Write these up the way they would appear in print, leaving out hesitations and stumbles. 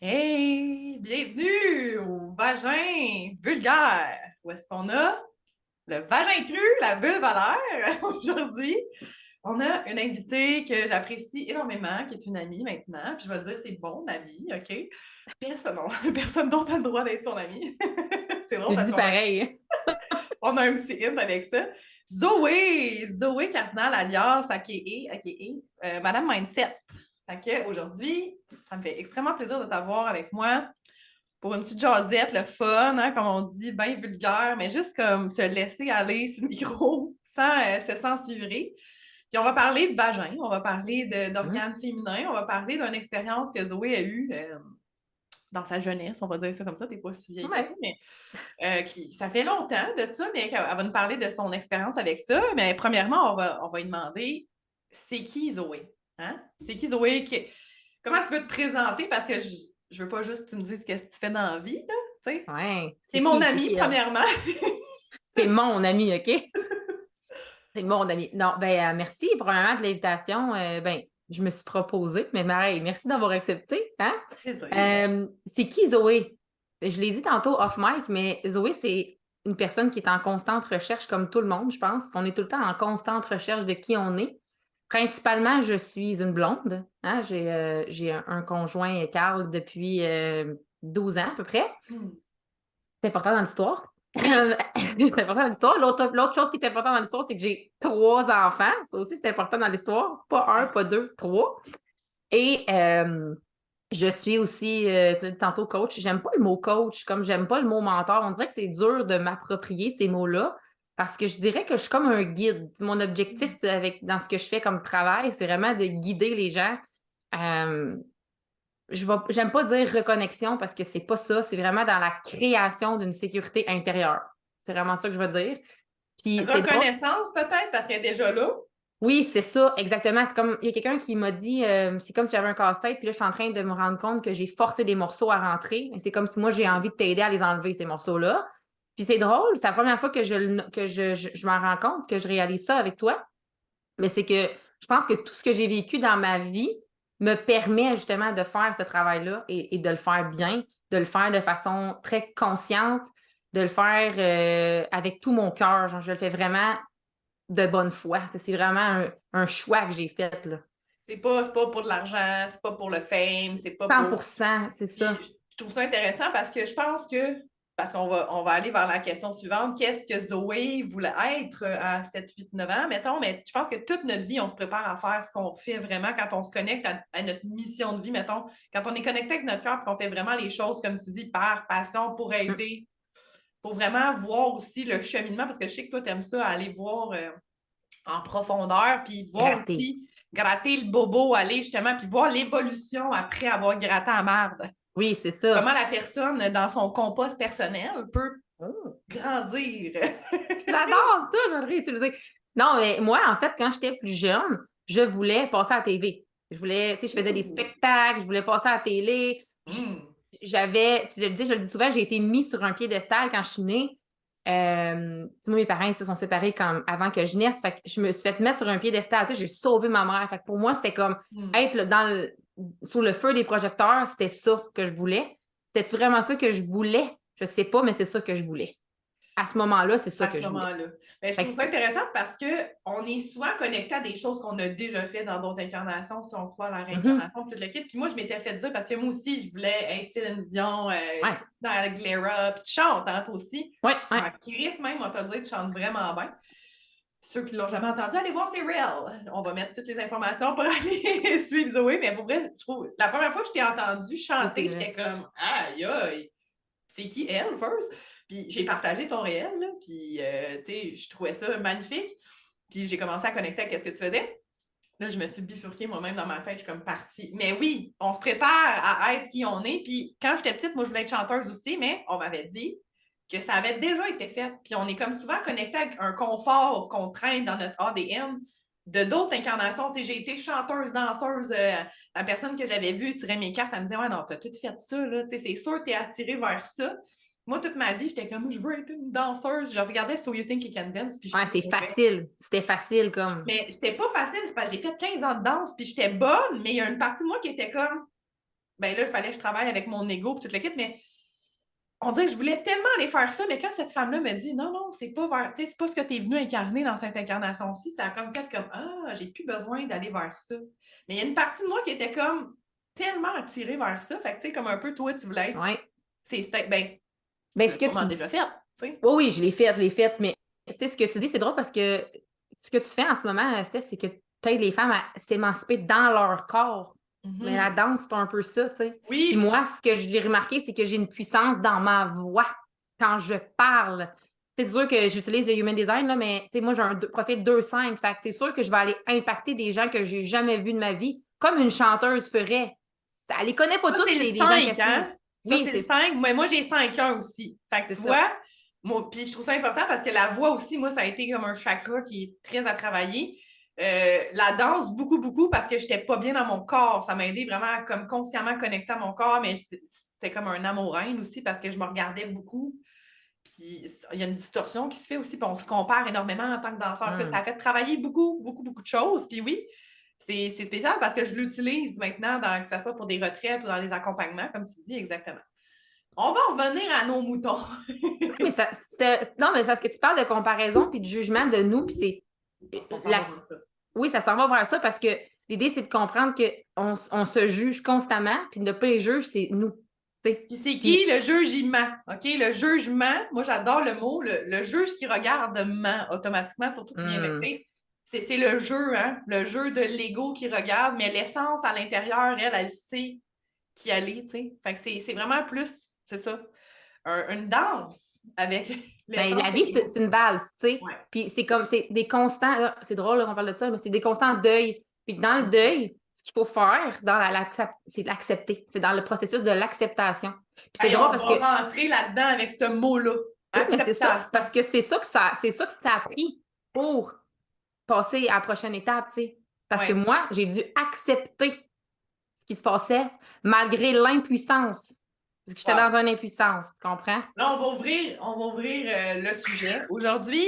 Hey, bienvenue au vagin vulgaire. Où est-ce qu'on a le vagin cru, la vulve à l'air? Aujourd'hui, on a une invitée que j'apprécie énormément, qui est une amie maintenant. Puis je vais te dire, c'est bon, amie, OK? Personne, non, personne d'autre a le droit d'être son amie. C'est drôle Je parce dis pareil. on a un petit hint avec ça. Zoé Cardinal alias aka Madame Mindset. Fait que aujourd'hui, ça me fait extrêmement plaisir de t'avoir avec moi pour une petite jasette, le fun, hein, comme on dit, bien vulgaire, mais juste comme se laisser aller sur le micro sans se censurer. Puis on va parler de vagin, on va parler Hum. d'organes féminins, on va parler d'une expérience que Zoé a eue dans sa jeunesse, on va dire ça comme ça, t'es pas si vieille que ça, Ouais. mais ça fait longtemps de ça, mais elle va nous parler de son expérience avec ça. Mais premièrement, on va lui demander, c'est qui Zoé? Hein? C'est qui Zoé? Comment tu veux te présenter? Parce que je veux pas juste que tu me dises qu'est-ce que tu fais dans la vie, là, tu sais. Ouais. C'est C'est mon qui? C'est amie, qui elle? premièrement. C'est mon ami, OK? C'est mon ami. Non, merci premièrement de l'invitation. Je me suis proposée, mais pareil, merci d'avoir accepté. Hein? Plaisir. C'est qui Zoé? Je l'ai dit tantôt off mic, mais Zoé, c'est une personne qui est en constante recherche, comme tout le monde, je pense. On est tout le temps en constante recherche de qui on est. Principalement, je suis une blonde. Hein? J'ai un conjoint, Carl, depuis 12 ans à peu près. Hmm. C'est important dans l'histoire. Oui. C'est important dans l'histoire. L'autre chose qui est importante dans l'histoire, c'est que j'ai 3 enfants. Ça aussi, c'est important dans l'histoire. Pas un, Ouais. pas deux, 3. Et je suis aussi, tu l'as dit tantôt, coach. J'aime pas le mot coach, comme j'aime pas le mot mentor. On dirait que c'est dur de m'approprier ces mots-là parce que je dirais que je suis comme un guide. Mon objectif dans ce que je fais comme travail, c'est vraiment de guider les gens. Euh, j'aime pas dire reconnexion parce que c'est pas ça. C'est vraiment dans la création d'une sécurité intérieure. C'est vraiment ça que je veux dire. Puis c'est drôle. Reconnaissance, peut-être, parce qu'elle est déjà là. Oui, c'est ça, exactement. C'est comme, il y a quelqu'un qui m'a dit, c'est comme si j'avais un casse-tête, puis là, je suis en train de me rendre compte que j'ai forcé des morceaux à rentrer. Et c'est comme si moi, j'ai envie de t'aider à les enlever, ces morceaux-là. Puis c'est drôle, c'est la première fois que je m'en rends compte, que je réalise ça avec toi. Mais c'est que je pense que tout ce que j'ai vécu dans ma vie me permet justement de faire ce travail-là et de le faire bien, de le faire de façon très consciente, de le faire avec tout mon cœur. Genre, je le fais vraiment de bonne foi. C'est vraiment un choix que j'ai fait, là. C'est pas pour de l'argent, c'est pas pour le fame, c'est pas cent pour. pour cent, c'est Puis ça. je trouve ça intéressant parce que je pense que, parce qu'on va aller vers la question suivante, qu'est-ce que Zoé voulait être à 7, 8, 9 ans, mettons, mais je pense que toute notre vie, on se prépare à faire ce qu'on fait vraiment quand on se connecte à notre mission de vie, mettons, quand on est connecté avec notre cœur, qu'on fait vraiment les choses, comme tu dis, par passion, pour Mm. aider, pour vraiment voir aussi le cheminement, parce que je sais que toi, tu aimes ça, aller voir en profondeur, puis voir Gratter. aussi gratter le bobo, aller justement, puis voir l'évolution après avoir gratté à marde. Oui, c'est ça. Comment la personne, dans son compost personnel, peut Oh. grandir. J'adore ça, je vais le réutiliser. Non, mais moi, en fait, quand j'étais plus jeune, je voulais passer à la TV. Je voulais, tu sais, je faisais des Ouh. spectacles, je voulais passer à la télé. Mm. J'avais, puis je le dis souvent, j'ai été mise sur un piédestal quand je suis née. Tu sais, moi, mes parents ils se sont séparés avant que je naisse. Fait que je me suis fait mettre sur un piédestal. Tu sais, j'ai sauvé ma mère. Fait que pour moi, c'était comme Mm. être sous le feu des projecteurs, c'était ça que je voulais. C'était vraiment ça que je voulais? Je sais pas, mais c'est ça que je voulais. À ce moment-là, c'est ça À que ce je voulais. moment-là. Ben, je Fait trouve ça que, intéressant parce qu'on est souvent connecté à des choses qu'on a déjà fait dans d'autres incarnations, si on croit à la mhm. réincarnation, tout le kit. Puis moi, je m'étais fait dire, parce que moi aussi, je voulais être Céline Dion, Ouais, dans la Glera, puis tu chantes, hein, toi aussi. ouais, ouais. En Chris, même, on t'a dit, tu chantes vraiment bien. Ceux qui ne l'ont jamais entendu, allez voir, c'est real. On va mettre toutes les informations pour aller suivre Zoé, mais pour vrai, je trouve, la première fois que je t'ai entendu Oui, c'est chanter, vrai. j'étais comme, aïe, aïe, c'est qui elle, first? Puis j'ai partagé ton réel, là, puis tu sais, je trouvais ça magnifique. Puis j'ai commencé à connecter avec ce que tu faisais. Là, je me suis bifurquée moi-même dans ma tête, je suis comme partie. Mais oui, on se prépare à être qui on est. Puis quand j'étais petite, moi, je voulais être chanteuse aussi, mais on m'avait dit que ça avait déjà été fait. Puis on est comme souvent connecté avec un confort qu'on traîne dans notre ADN de d'autres incarnations. Tu sais, j'ai été chanteuse, danseuse. La personne que j'avais vue tirer mes cartes, elle me disait, ouais, non, t'as tout fait ça, là. Tu sais, c'est sûr que t'es attirée vers ça. Moi, toute ma vie, j'étais comme, je veux être une danseuse. Je regardais So You Think You Can Dance, puis je Ouais, c'est pleurais. facile. C'était facile comme. Mais c'était pas facile, parce que j'ai fait 15 ans de danse, puis j'étais bonne, mais il y a une partie de moi qui était comme, ben là, il fallait que je travaille avec mon ego et toute l'équipe, mais on dirait que je voulais tellement aller faire ça, mais quand cette femme-là me dit non, non, c'est pas vers, tu sais, c'est pas ce que tu es venu incarner dans cette incarnation-ci, ça a comme fait comme ah, j'ai plus besoin d'aller vers ça. Mais il y a une partie de moi qui était comme tellement attirée vers ça. Fait que tu sais, comme un peu toi, tu voulais être. Ouais. Ben, Ben, tu ce l'as que sûrement tu... déjà fait, tu sais. Oui, oui, je l'ai faite, mais tu sais, ce que tu dis, c'est drôle parce que ce que tu fais en ce moment, Steph, c'est que tu aides les femmes à s'émanciper dans leur corps. Mais la danse, c'est un peu ça, tu sais. Puis Oui, moi, puis ce que j'ai remarqué, c'est que j'ai une puissance dans ma voix quand je parle. C'est sûr que j'utilise le Human Design, là, mais tu sais, moi, j'ai un profil 2-5. Fait que c'est sûr que je vais aller impacter des gens que j'ai jamais vus de ma vie, comme une chanteuse ferait. Elle les connaît pas ça, toutes, c'est le les gens 5, qu'elle suit. hein? Ça, Oui, c'est le 5. Mais moi, j'ai 5-1 aussi. Fait que c'est tu ça. vois, moi, puis je trouve ça important parce que la voix aussi, moi, ça a été comme un chakra qui est très à travailler. La danse, beaucoup, beaucoup, parce que je n'étais pas bien dans mon corps. Ça m'a aidé vraiment à comme consciemment connecter à mon corps, mais c'était comme un amour-haine aussi parce que je me regardais beaucoup. Puis il y a une distorsion qui se fait aussi, puis on se compare énormément en tant que danseur. En tout cas, ça a fait travailler beaucoup, beaucoup, beaucoup de choses. Puis oui, c'est spécial parce que je l'utilise maintenant, que ce soit pour des retraites ou dans des accompagnements, comme tu dis exactement. On va revenir à nos moutons. Mais non, mais c'est parce que tu parles de comparaison puis de jugement de nous, puis On s'en la, va vers ça. oui, ça s'en va vers ça parce que l'idée, c'est de comprendre qu'on se juge constamment, puis ne pas les juger, c'est nous. T'sais. Puis c'est qui Puis, le jugement? OK? Le jugement, moi j'adore le mot, le juge qui regarde ment automatiquement, surtout qui vient, c'est le jeu, hein? Le jeu de l'ego qui regarde, mais l'essence à l'intérieur, elle sait qui aller, tu sais. Fait que c'est vraiment plus, c'est ça, une danse avec ben, l'essence la de vie, l'ego. c'est une valse, tu sais. Ouais. Puis c'est comme, c'est des constants, là, c'est drôle là, qu'on parle de ça, mais c'est des constants deuil. Puis dans le deuil, ce qu'il faut faire, c'est l'accepter. C'est dans le processus de l'acceptation. Puis c'est Hey, drôle on parce que, va rentrer là-dedans avec ce mot-là. oui, mais c'est ça, Acceptation. parce que c'est ça que ça a pris pour passer à la prochaine étape, tu sais. Parce que Ouais. moi, j'ai dû accepter ce qui se passait malgré l'impuissance. Parce que j'étais Wow. dans une impuissance, tu comprends? Là, on va ouvrir le sujet. Aujourd'hui,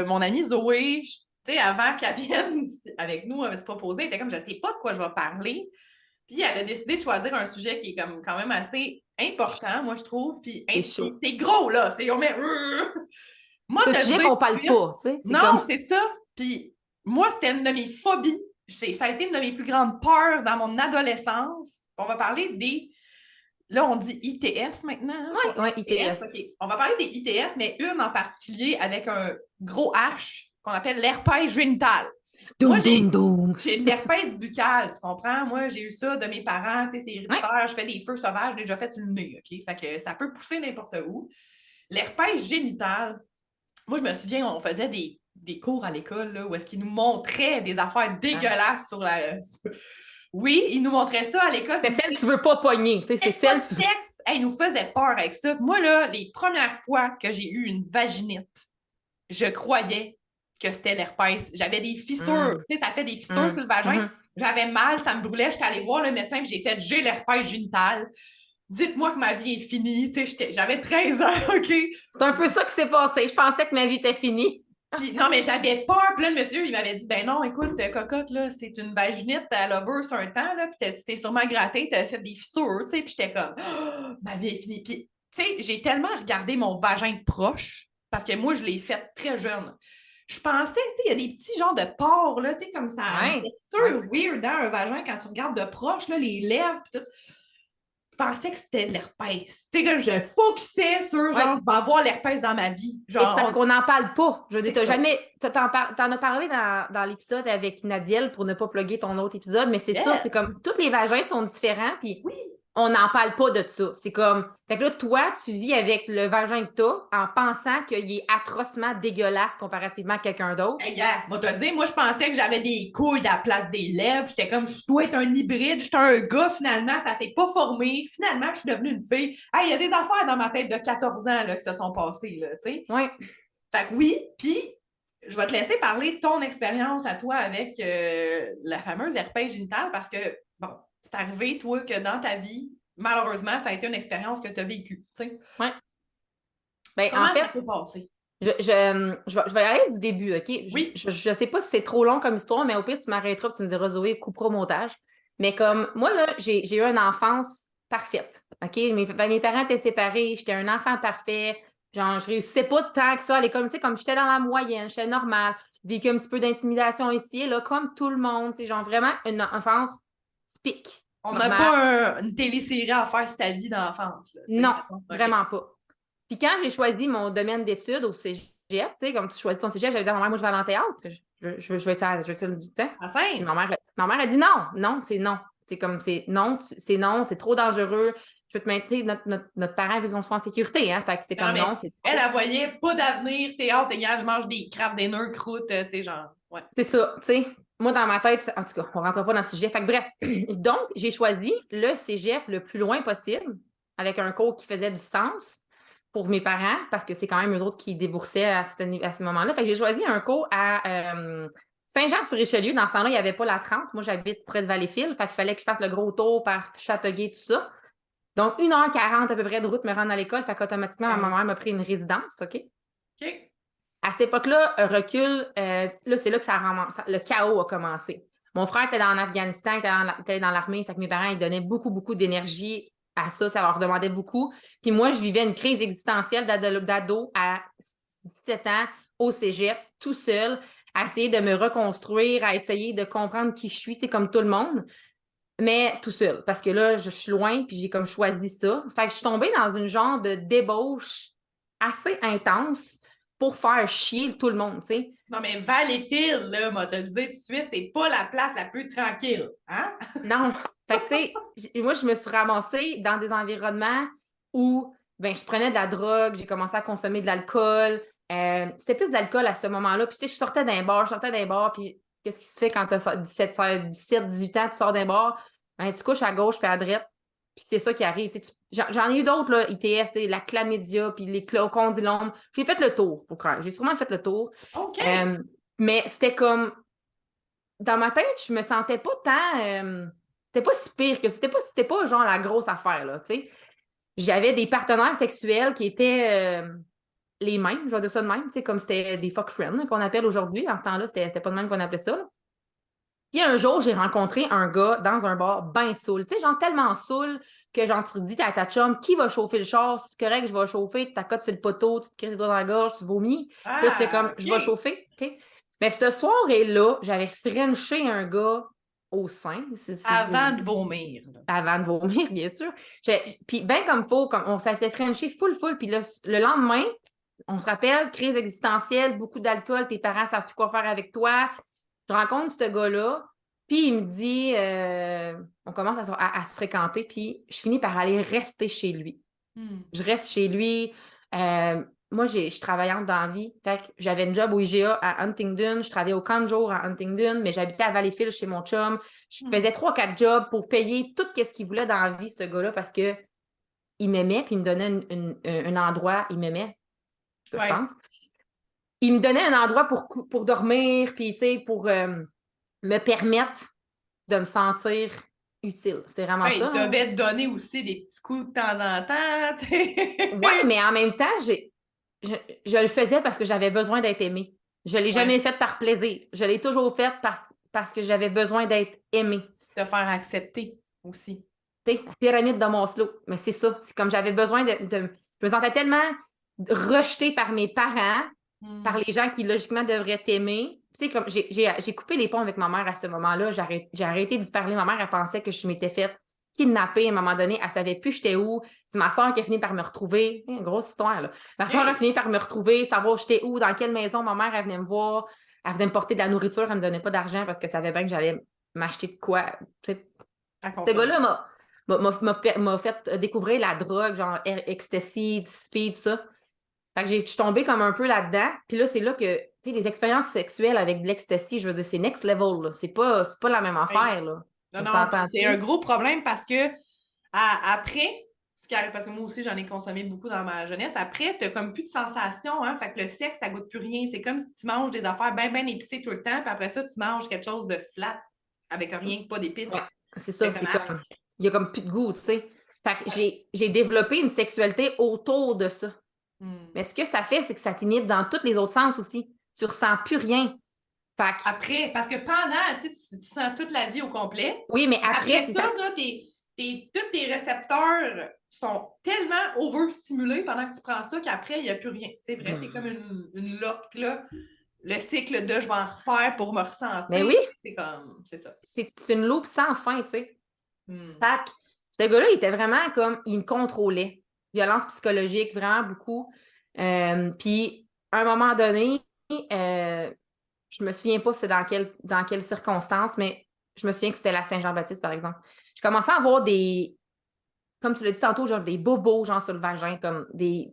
mon amie Zoé, tu sais, avant qu'elle vienne avec nous, elle va se proposer, elle était comme, je sais pas de quoi je vais parler. Puis elle a décidé de choisir un sujet qui est comme quand même assez important, moi, je trouve. Puis C'est chaud. c'est gros, là. C'est on met... Moi, C'est un te le sujet dire qu'on tout de parle suite, pas, tu sais. C'est non, comme. c'est ça. Puis moi, c'était une de mes phobies. Ça a été une de mes plus grandes peurs dans mon adolescence. On va parler des... Là, on dit ITS maintenant. Hein, Oui, ouais, ITS. OK. On va parler des ITS, mais une en particulier avec un gros H qu'on appelle l'herpès génital. Moi, Doum, doum, doum. j'ai de l'herpès buccal, tu comprends? Moi, j'ai eu ça de mes parents, tu sais, c'est Ouais. héréditaire, je fais des feux sauvages, j'ai déjà fait sur le nez, OK? Fait que ça peut pousser n'importe où. L'herpès génital, moi, je me souviens, on faisait des cours à l'école là, où est-ce qu'ils nous montraient des affaires dégueulasses sur la... Oui, ils nous montraient ça à l'école. C'est celle que tu veux pas pogner, tu sais, c'est Pas celle de que tu veux. sexe, ils nous faisaient peur avec ça. Moi, là, les premières fois que j'ai eu une vaginite, je croyais que c'était l'herpès. J'avais des fissures, tu sais, ça fait des fissures sur le vagin. J'avais mal, ça me brûlait. J'étais allée voir le médecin et j'ai fait j'ai l'herpès génital. Dites-moi que ma vie est finie. Tu sais, j'avais 13 ans, OK? C'est un peu ça qui s'est passé. Je pensais que ma vie était finie. Puis, non, mais j'avais peur. Puis là, le monsieur, il m'avait dit ben non, écoute, cocotte, là, c'est une vaginite à l'over sur un temps, là, puis tu t'es sûrement gratté, tu as fait des fissures, tu sais. Puis j'étais comme, oh, ma vie est finie. Puis, tu sais, j'ai tellement regardé mon vagin de proche, parce que moi, je l'ai fait très jeune. Je pensais, tu sais, il y a des petits genres de pores, là, tu sais, comme ça, une texture weird dans un vagin quand tu regardes de proche, là, les lèvres, puis tout. Je pensais que c'était de l'herpès. Tu sais, comme je focusais sur, genre, je vais avoir l'herpès dans ma vie. Genre, et c'est parce qu'on n'en parle pas. Je veux dire, t'en as parlé dans l'épisode avec Nadiel pour ne pas plugger ton autre épisode, mais c'est ça, c'est comme, tous les vagins sont différents, puis oui. on n'en parle pas de ça. C'est comme, fait que là, toi, tu vis avec le vagin que t'as en pensant qu'il est atrocement dégueulasse comparativement à quelqu'un d'autre. Hey, gars, va te dire, moi, je pensais que j'avais des couilles à la place des lèvres. J'étais comme, je dois être un hybride. J'étais un gars, finalement. Ça s'est pas formé. Finalement, je suis devenue une fille. Hey, il y a des affaires dans ma tête de 14 ans là, qui se sont passées, là, tu sais. Oui. Fait que oui, puis je vais te laisser parler de ton expérience à toi avec la fameuse herpès génitale parce que, bon, c'est arrivé, toi, que dans ta vie, malheureusement, ça a été une expérience que tu as vécue, tu sais. Oui. Ben, Comment en fait, ça s'est passé? je vais y aller du début, OK? Oui. Je sais pas si c'est trop long comme histoire, mais au pire, tu m'arrêteras et tu me diras, Zoé, coupera au montage. Mais comme moi, là, j'ai eu une enfance parfaite. OK? Mes parents étaient séparés, j'étais un enfant parfait. Genre, je réussissais pas tant que ça à l'école. Tu sais, comme j'étais dans la moyenne, j'étais normale. J'ai vécu un petit peu d'intimidation ici, là, comme tout le monde. C'est genre vraiment une enfance typique, On n'a normale. pas une télésérie à faire sur ta vie d'enfance, là, tu sais, Non, mettons. OK. vraiment pas. Puis quand j'ai choisi mon domaine d'études au cégep, tu sais, comme tu choisis ton cégep, j'avais dit à ma mère, moi, je vais aller en théâtre. Je vais être je vais être du temps. À Puis simple. ma mère a dit non, non, c'est non. C'est comme, c'est non, c'est trop dangereux. Je veux te mettre, tu sais, notre parent veut qu'on soit en sécurité, hein. Fait que c'est Non, comme mais non, c'est elle, trop. elle voyait pas d'avenir, théâtre égal, je mange des crabes, des nœuds, croûtes, tu sais, genre, ouais. C'est ça, tu sais. Moi, dans ma tête, en tout cas, on ne rentre pas dans le sujet. Fait que bref, donc, j'ai choisi le cégep le plus loin possible, avec un cours qui faisait du sens pour mes parents, parce que c'est quand même eux autres qui déboursaient à ce moment-là. Fait que j'ai choisi un cours à Saint-Jean-sur-Richelieu. Dans ce temps-là, il n'y avait pas la 30. Moi, j'habite près de Valleyfield. Fait qu'il fallait que je fasse le gros tour par Châteauguay, tout ça. Donc, 1h40 à peu près de route me rendre à l'école. Fait qu'automatiquement, ma Ben, mère m'a pris une résidence, OK? OK. À cette époque-là, recul, là, c'est là que le chaos a commencé. Mon frère était en Afghanistan, était dans l'armée, fait que mes parents, ils donnaient beaucoup, beaucoup d'énergie à ça, ça leur demandait beaucoup. Puis moi, je vivais une crise existentielle d'ado à 17 ans au cégep, tout seul, à essayer de me reconstruire, à essayer de comprendre qui je suis, tu sais, comme tout le monde, mais tout seul, parce que là, je suis loin, puis j'ai comme choisi ça. Fait que je suis tombée dans une genre de débauche assez intense pour faire chier tout le monde, tu sais. Non, mais Valleyfield, là, moi, te le dire tout de suite, c'est pas la place la plus tranquille, hein? Non. Fait que, tu sais, moi, je me suis ramassée dans des environnements où, ben, je prenais de la drogue, j'ai commencé à consommer de l'alcool. C'était plus de l'alcool à ce moment-là. Puis, tu sais, je sortais d'un bar, puis qu'est-ce qui se fait quand tu as 17, 18 ans, tu sors d'un bar? Ben, tu couches à gauche puis à droite, puis c'est ça qui arrive. Tu sais, j'en ai eu d'autres, là, ITS, tu sais, la chlamydia, puis les condylomes. J'ai fait le tour, faut croire. J'ai sûrement fait le tour. OK. Euh, mais c'était comme dans ma tête, je me sentais pas tant. C'était pas si pire que ça. C'était pas genre la grosse affaire, là, tu sais. J'avais des partenaires sexuels qui étaient les mêmes, je vais dire ça de même, tu sais, comme c'était des fuck friends là, qu'on appelle aujourd'hui. Dans ce temps-là, c'était pas de même qu'on appelait ça, là. Puis un jour, j'ai rencontré un gars dans un bar ben saoul. Tu sais, genre tellement saoul que genre tu te dis à ta chum, qui va chauffer le char? C'est correct, je vais chauffer, tu t'accotes sur le poteau, tu te cries les doigts dans la gorge, tu vomis. Puis là, tu fais Ah, comme, je vais OK. chauffer, OK? Mais ce soir-là, j'avais frenché un gars au sein. Avant de vomir, là. Avant de vomir, bien sûr. Puis ben comme faut, comme on s'est frenché full. Puis le lendemain, on se rappelle, crise existentielle, beaucoup d'alcool, tes parents savent plus quoi faire avec toi. Je rencontre ce gars-là, puis il me dit, on commence à se fréquenter, puis je finis par aller rester chez lui. Hmm. Je reste chez lui. Moi, je suis travaillante dans la vie. Fait que j'avais une job au IGA à Huntingdon. Je travaillais au Conjour à Huntingdon, mais j'habitais à Valleyfield chez mon chum. Je Hmm. faisais 3-4 jobs pour payer tout ce qu'il voulait dans la vie, ce gars-là, parce que il m'aimait, puis il me donnait un endroit. Il m'aimait, je Ouais. pense. Il me donnait un endroit pour dormir, puis tu sais, pour me permettre de me sentir utile. C'est vraiment Ouais, il ça, là. devait te donner aussi des petits coups de temps en temps, tu Ouais, sais. mais en même temps, je, je le faisais parce que j'avais besoin d'être aimée. Je ne l'ai Ouais, jamais fait par plaisir. Je l'ai toujours fait parce que j'avais besoin d'être aimée. te faire accepter aussi. Tu sais, la pyramide de Maslow. Mais c'est ça. C'est comme j'avais besoin je me sentais tellement rejetée par mes parents, par Hmm. les gens qui logiquement devraient t'aimer. Tu sais, comme j'ai coupé les ponts avec ma mère à ce moment-là. J'ai arrêté d'y parler. Ma mère, elle pensait que je m'étais faite kidnapper à un moment donné. Elle savait plus j'étais où. C'est ma soeur qui a fini par me retrouver. Une grosse histoire, là. Ma soeur a OK. fini par me retrouver, savoir j'étais où, dans quelle maison. Ma mère, elle venait me voir. Elle venait me porter de la nourriture. Elle me donnait pas d'argent parce qu'elle savait bien que j'allais m'acheter de quoi. Tu sais, À ce consommer. gars-là m'a fait découvrir la drogue, genre ecstasy, speed, tout ça. Fait que je suis tombée comme un peu là-dedans. Puis là, c'est là que, tu sais, les expériences sexuelles avec de l'ecstasy, je veux dire, c'est next level, là. C'est pas la même Ouais. affaire, là. Non, On non, c'est un s'entend-tu? gros problème parce que après, ce qui arrive, parce que moi aussi, j'en ai consommé beaucoup dans ma jeunesse, après, t'as comme plus de sensations, hein, fait que le sexe, ça goûte plus rien. C'est comme si tu manges des affaires bien épicées tout le temps, puis après ça, tu manges quelque chose de flat avec rien, pas d'épices. Ouais, c'est ça, Fait comme, c'est ah, comme, il y a comme plus de goût, tu sais. Fait que ouais. j'ai développé une sexualité autour de ça. Hmm. Mais ce que ça fait, c'est que ça t'inhibe dans tous les autres sens aussi. Tu ressens plus rien. Fait que, Après, parce que pendant, si tu sens toute la vie au complet, oui, mais après, après c'est ça, ça. là, tous tes récepteurs sont tellement overstimulés pendant que tu prends ça qu'après, il n'y a plus rien. C'est vrai, t'es comme une loque, là. Le cycle de je vais en refaire pour me Mais ressentir, oui, c'est ça. c'est une loupe sans fin, tu sais. Hmm. Fait que, ce gars-là, il était vraiment comme, il me contrôlait. Violence psychologique, vraiment beaucoup. Puis, à un moment donné, je me souviens pas c'est dans quelles circonstances, mais je me souviens que c'était la Saint-Jean-Baptiste, par exemple. Je commençais à avoir des, comme tu l'as dit tantôt, genre des bobos, genre sur le vagin, comme des.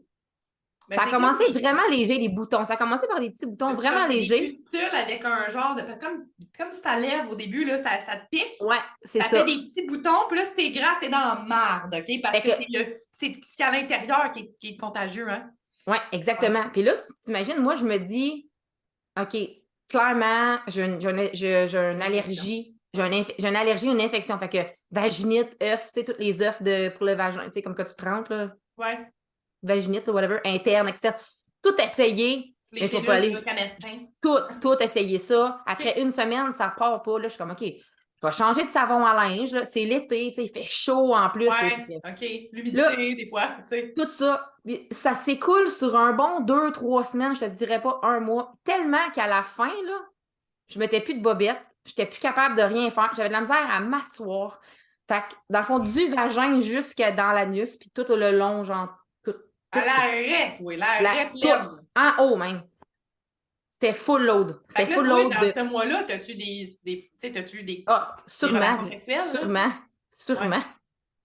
Mais Ça a c'est comme commencé vraiment léger, les boutons. Ça a commencé par des petits boutons c'est ça, vraiment c'est des légers. pustules avec un genre de. Comme si ta lèvre au début, là, ça te pique. Ouais, c'est Ça fait ça. des petits boutons, puis là, si t'es grave, t'es dans la marde, OK? Parce Fait que que, c'est ce qu'il y a à l'intérieur qui est contagieux, hein? ouais, Ouais. exactement. Puis là, tu t'imagines, moi, je me dis, OK, clairement, j'ai une L'infection. allergie. J'ai une allergie ou une infection. Fait que vaginite, œuf, tu sais, tous les œufs pour le vagin, tu sais, comme que tu trempes, là, Ouais. vaginite, whatever, interne, etc. Tout essayé, Les mais je ne vais pas pilules de aller. canetin. Tout essayer ça. Après OK. une semaine, ça part pas. Là, je suis comme, OK, je vais changer de savon à linge. Là. C'est l'été, tu sais, il fait chaud en plus. Ouais. OK. Là, L'humidité, des fois, tu sais. tout ça, ça s'écoule sur un bon 2, 3 semaines, je te dirais pas un mois. Tellement qu'à la fin, là, je mettais plus de bobette. Je n'étais plus capable de rien faire. J'avais de la misère à m'asseoir. Fait que, dans le fond, du vagin jusqu'à dans l'anus, puis tout le long, genre, tout, À tout, tout, l'arrêt, oui, la, l'arrêt tout, pleine. en haut même. C'était full load. Fait C'était que là, full toi, load dans de. ce mois-là, tu sais, t'as-tu Ah, des sûrement, relations sexuelles, là? sûrement, Ouais. sûrement,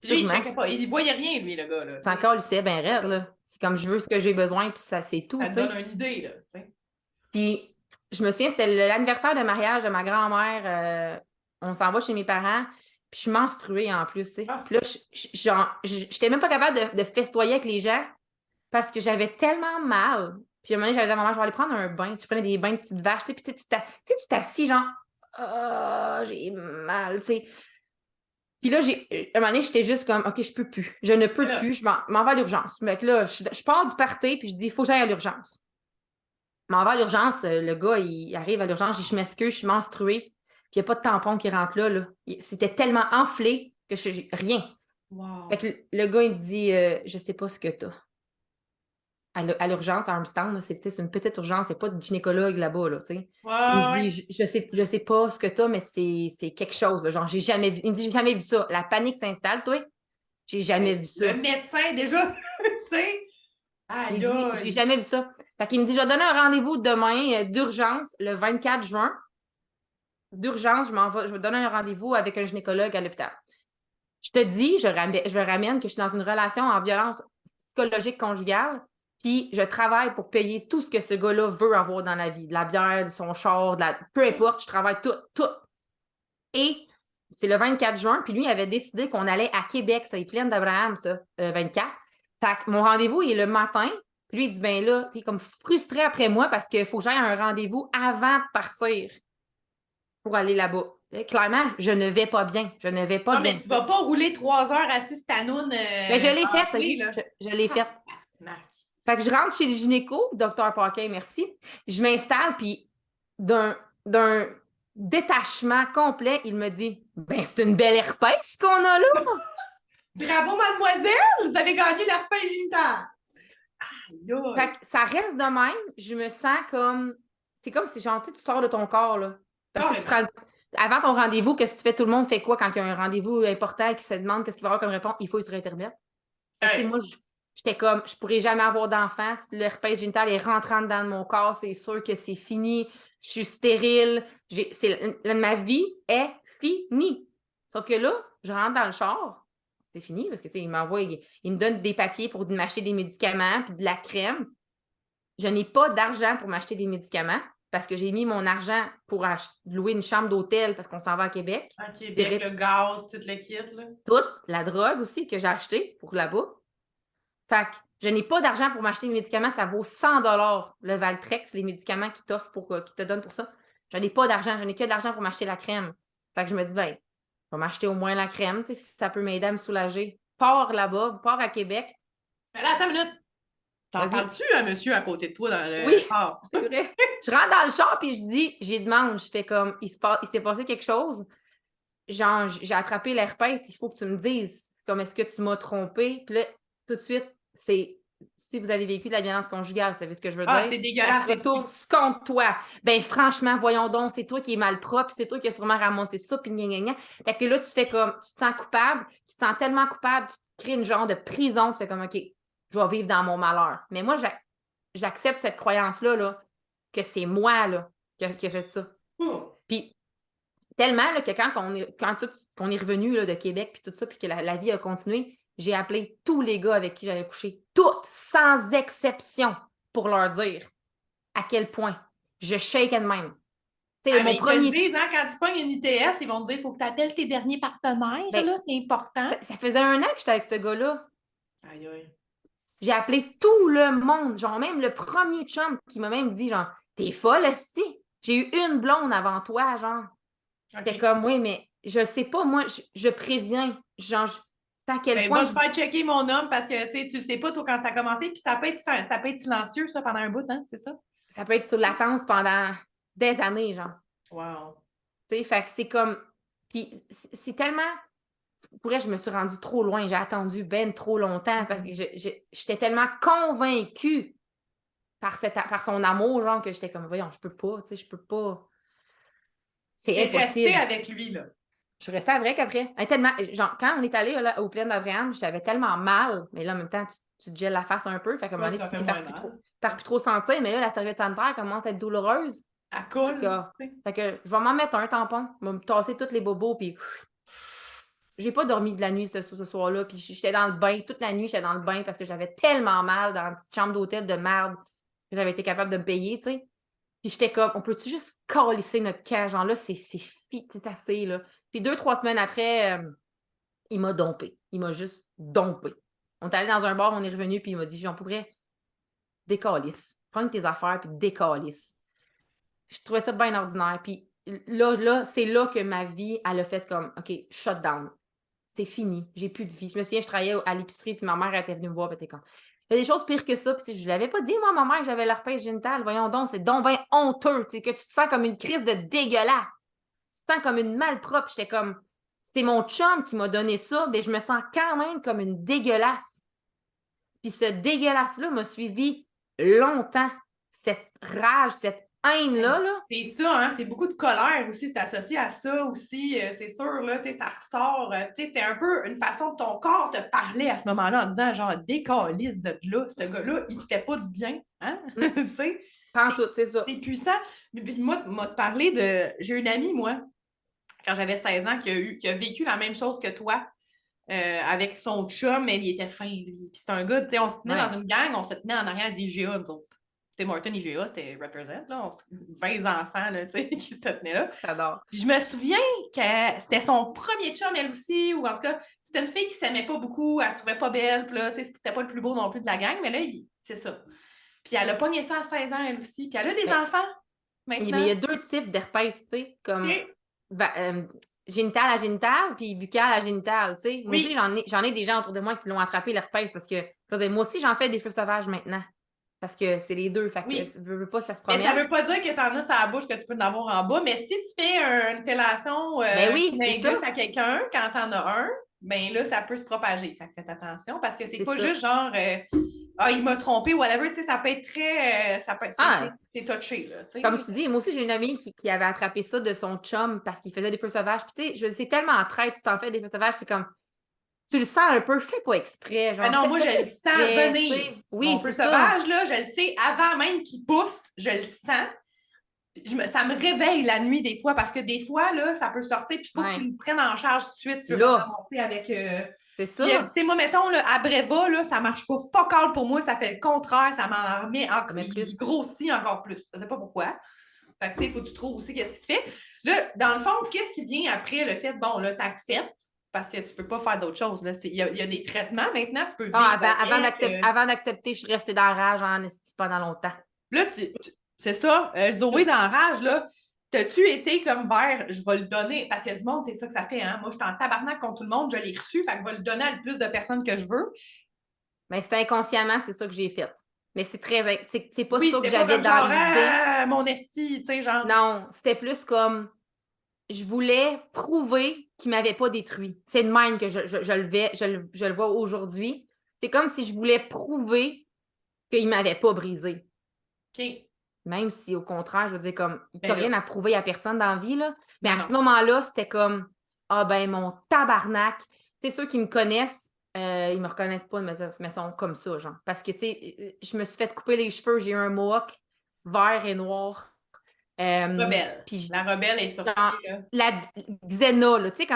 Puis lui, il sûrement. checkait pas. Il voyait rien, lui, le gars, là, tu C'est sais. encore lycée bien C'est raide, ça. là. C'est comme je veux ce que j'ai besoin, puis ça, c'est tout, Ça tu te donne sais. une idée, là, tu sais. Puis, je me souviens, c'était l'anniversaire de mariage de ma grand-mère. On s'en va chez mes parents, puis je suis menstruée en plus, tu sais. Ah, Puis là, j'étais même pas capable de festoyer avec les gens parce que j'avais tellement mal. Puis à un moment donné, j'avais dit à ma mère, je vais aller prendre un bain. Je prenais des bains de petites vaches, tu sais, puis tu t'assis, genre, ah, j'ai mal, tu sais. Puis là, à un moment donné, j'étais juste comme, OK, je peux plus. Je ne mais peux là, plus. Je m'en vais à l'urgence. Mais là, je pars du party, puis je dis, il faut que j'aille à l'urgence. Je m'en vais à l'urgence. Le gars, il arrive à l'urgence. Je m'excuse, je suis menstruée. Puis il n'y a pas de tampon qui rentre là. C'était tellement enflé que rien. Fait wow. que le gars, il me dit, je sais pas ce que t'as. À l'urgence, à Armstown, là, c'est une petite urgence. Il n'y a pas de gynécologue là-bas, là, tu sais. Ouais, Il me ouais. dit, je sais pas ce que t'as, mais c'est quelque chose, là. Genre, j'ai jamais vu. Il me dit, j'ai jamais vu ça. La panique s'installe, toi. J'ai jamais vu Le ça. médecin, déjà, tu sais. Il Aïe, dit, j'ai aïe. jamais vu ça. Fait qu'il me dit, je vais donner un rendez-vous demain d'urgence, le 24 juin. D'urgence, je vais donner un rendez-vous avec un gynécologue à l'hôpital. Je te dis, je ramène que je suis dans une relation en violence psychologique conjugale, puis je travaille pour payer tout ce que ce gars-là veut avoir dans la vie. De la bière, de son char, peu importe, je travaille tout, tout. Et c'est le 24 juin, puis lui, il avait décidé qu'on allait à Québec, ça, il est plein d'Abraham, ça, 24. Fait que mon rendez-vous il est le matin. Puis lui, il dit, ben là, tu es comme frustré après moi parce qu'il faut que j'aille à un rendez-vous avant de partir pour aller là-bas. Clairement, je ne vais pas bien. Je ne vais pas Non, mais bien. tu vas pas rouler 3 heures assis ta noune Ben, je l'ai faite, enflée, OK? là. Je l'ai faite. Tabarnak. Fait que je rentre chez le gynéco, docteur Paquin, merci. Je m'installe, puis d'un détachement complet, il me dit, ben, c'est une belle herpès qu'on a là. Bravo, mademoiselle! Vous avez gagné l'herpès génital. Aïe, Fait aïe. que ça reste de même. Je me sens comme. C'est comme si genre, tu sors de ton corps, là. Parce que tu Carrément. prends. Avant ton rendez-vous, qu'est-ce que tu fais? Tout le monde fait quoi quand il y a un rendez-vous important qui se demande qu'est-ce qu'il va avoir comme réponse? Il faut être sur Internet. Fait que, tu sais, moi, j'étais comme, je pourrais jamais avoir d'enfant. Si l'herpès génital est rentrant dans mon corps, c'est sûr que c'est fini. Je suis stérile. Ma vie est finie. Sauf que là, je rentre dans le char. C'est fini parce que, tu sais, il me donne des papiers pour m'acheter des médicaments puis de la crème. Je n'ai pas d'argent pour m'acheter des médicaments parce que j'ai mis mon argent pour louer une chambre d'hôtel parce qu'on s'en va à Québec. À Québec, le gaz, tout le kit, là. Toute la drogue aussi que j'ai acheté pour là-bas. Fait que je n'ai pas d'argent pour m'acheter mes médicaments. Ça vaut 100 le Valtrex, les médicaments qu'ils t'offrent qui te donnent pour ça. Je n'ai pas d'argent. Je n'ai que de l'argent pour m'acheter la crème. Fait que je me dis, ben, je vais m'acheter au moins la crème, tu sais, si ça peut m'aider à me soulager. Pars là-bas, pars à Québec. Mais là, attends une minute. T'en parles-tu à monsieur à côté de toi dans le Oui, char? c'est vrai. Je rentre dans le char puis j'y demande, je fais comme, il s'est passé quelque chose. Genre, j'ai attrapé l'herpès, il faut que tu me dises. C'est comme, est-ce que tu m'as trompé? Puis là, tout de suite, si vous avez vécu de la violence conjugale, vous savez ce que je veux Ah, dire? c'est Ça dégueulasse. se retourne contre toi. Ben, franchement, voyons donc, c'est toi qui es mal propre, c'est toi qui as sûrement ramassé ça, puis gna gna gna. Fait que là, tu fais comme, tu te sens coupable, tu te sens tellement coupable, tu te crées une genre de prison, tu fais comme, OK, je vais vivre dans mon malheur. Mais moi, j'accepte cette croyance-là, là, que c'est moi, là, qui a fait ça. Oh. Puis, tellement là, que qu'on est revenu là, de Québec, puis tout ça, puis que la vie a continué, j'ai appelé tous les gars avec qui j'avais couché, toutes, sans exception, pour leur dire à quel point je shake de même. Tu sais, Ah, mon mais ils te le premier. disent, hein, quand tu pognes une ITS, ils vont te dire, il faut que tu appelles tes derniers partenaires, Ben, là, c'est important. ça faisait 1 an que j'étais avec ce gars-là. Aïe, aïe. J'ai appelé tout le monde, genre même le premier chum qui m'a même dit, genre, t'es folle, esti? J'ai eu une blonde avant toi, genre. C'était OK. comme, oui, mais je sais pas, moi, je préviens, genre, à quel Ben, point va te faire checker mon homme parce que tu sais pas toi quand ça a commencé, puis ça peut être silencieux, ça, pendant un bout, hein, c'est ça? ça peut être sur latence pendant des années, genre. Wow. Tu sais, fait que c'est comme, puis c'est tellement, pour vrai, je me suis rendue trop loin, j'ai attendu ben trop longtemps parce que j'étais tellement convaincue par son amour, genre, que j'étais comme, voyons, je peux pas, tu sais, je peux pas. C'est T'es resté impossible. avec lui, là. Je suis restée avec après. Tellement, genre, quand on est allé là, au Plaine d'Abraham, j'avais tellement mal, mais là, en même temps, tu te gèles la face un peu, fait qu'à un moment Ouais, donné, ça tu fait finis moins mal. par plus trop sentir, mais là, la serviette sanitaire commence à être douloureuse. À Fait colle. que, fait que je vais m'en mettre un tampon, je vais me tasser tous les bobos, puis j'ai pas dormi de la nuit ce soir-là, puis j'étais dans le bain, toute la nuit, j'étais dans le bain parce que j'avais tellement mal dans une petite chambre d'hôtel de merde que j'avais été capable de me payer, tu sais. Puis j'étais comme, on peut-tu juste calisser notre camp? Genre là, c'est assez, là. Puis 2, 3 semaines après, il m'a dompé. Il m'a juste dompé. On est allé dans un bar, on est revenu, puis il m'a dit, j'en pourrais décalisse. Prends tes affaires, puis décalisse. Je trouvais ça bien ordinaire. Puis là, c'est là que ma vie, elle a fait comme, OK, shut down. C'est fini. J'ai plus de vie. Je me souviens, je travaillais à l'épicerie, puis ma mère elle était venue me voir, puis elle était comme, il y a des choses pires que ça. Puis je ne l'avais pas dit, moi, à ma mère, que j'avais l'herpès génital. Voyons donc, c'est donc bien honteux, tu sais, que tu te sens comme une crise de dégueulasse. Tu te sens comme une malpropre. J'étais comme, c'était mon chum qui m'a donné ça, mais je me sens quand même comme une dégueulasse. Puis ce dégueulasse-là m'a suivi longtemps. Cette rage, cette haine-là, là. C'est ça, hein? C'est beaucoup de colère aussi, c'est associé à ça aussi, c'est sûr, là, tu sais, ça ressort, tu sais, c'était un peu une façon de ton corps te parler à ce moment-là en disant, genre, décalisse de là, ce gars-là, il te fait pas du bien, hein? Tu sais, Pantoute, c'est ça. c'est puissant. Puis moi, te parler de... J'ai une amie, moi, quand j'avais 16 ans, qui a vécu la même chose que toi, avec son chum, mais il était fin, lui. Puis c'est un gars, tu sais, on se tenait dans une gang, on se tenait en arrière d'IGA, nous autres. Tim Hortons, IGA, c'était Represent, là. 20 enfants, là, tu sais, qui se tenaient là. J'adore. Puis je me souviens que c'était son premier chum, elle aussi, ou en tout cas, c'était une fille qui s'aimait pas beaucoup, elle trouvait pas belle, puis là, tu sais, c'était pas le plus beau non plus de la gang, mais là, c'est ça. Puis elle a pogné ça à 16 ans, elle aussi. Puis elle a des enfants, Mais il maintenant. y a 2 types d'herpès, tu sais, comme OK. génital à génital, puis buccal à génital, tu sais. Moi aussi, Oui. j'en ai des gens autour de moi qui l'ont attrapé l'herpès parce que, je veux dire, moi aussi, j'en fais des feux sauvages maintenant. Parce que c'est les deux. Fait Oui. que, veux pas, ça se Mais ça promène. veut pas dire que t'en as sur la bouche que tu peux en avoir en bas. Mais si tu fais une fellation Ben oui, c'est ça. cunnilingus à quelqu'un quand t'en as un, ben là, ça peut se propager. Fait que faites attention parce que c'est pas ça. juste genre ah, il m'a trompé, whatever, tu sais, ça peut être très. Ça peut être, Ah, c'est touché, là. Tu sais. comme tu dis, moi aussi, j'ai une amie qui avait attrapé ça de son chum parce qu'il faisait des feux sauvages. Puis, tu sais, c'est tellement traite, tu t'en fais des feux sauvages, c'est comme, tu le sens un peu, fais pas exprès. Ah Genre, non, moi, je fais le sens exprès, tu venir. sais. Oui, Mon feu c'est ça. sauvage, là, je le sais avant même qu'il pousse, je le sens. Ça me réveille la nuit des fois parce que des fois, là, ça peut sortir, puis il faut que tu Ouais. le prennes en charge tout de suite. Tu veux pas te Là, ramasser avec. c'est Tu ça. sais, moi, mettons, là, à Breva, là, ça marche pas fuck all pour moi, ça fait le contraire, ça m'en remet encore. Mais Il plus. grossit encore plus. Je sais pas pourquoi. Fait que, tu sais, il faut que tu trouves aussi qu'est-ce qui te fait. Là, dans le fond, qu'est-ce qui vient après le fait, bon, là, t'acceptes, parce que tu peux pas faire d'autres choses. Il y a des traitements maintenant, tu peux vivre Avant d'accepter, je suis restée dans la rage en esti pendant longtemps. Là, c'est ça, Zoé dans la rage, là, t'as-tu été comme vers, je vais le donner, parce qu'il y a du monde, c'est ça que ça fait, hein? Moi, je suis en tabarnak contre tout le monde, je l'ai reçu, fait que je vais le donner à le plus de personnes que je veux. Mais c'était inconsciemment, c'est ça que j'ai fait. Mais c'est très... C'est pas Oui, ça que c'était pas j'avais comme dans genre, l'idée. ah, mon esti, tu sais, genre. Non, c'était plus comme... Je voulais prouver qu'il m'avait pas détruit. C'est de même que je le vois aujourd'hui. C'est comme si je voulais prouver qu'il m'avait pas brisé. OK. Même si, au contraire, je veux dire, comme, t'as Ben rien là, à prouver à personne dans la vie, là. Mais non, à ce non. moment-là, c'était comme, ah ben, mon tabarnak. Tu sais, ceux qui me connaissent, ils me reconnaissent pas, mais ils sont comme ça, genre. Parce que, tu sais, je me suis fait couper les cheveux, j'ai eu un mohawk vert et noir. Rebelle. Puis, La rebelle est sortie, genre, là. la Xena, là, tu sais,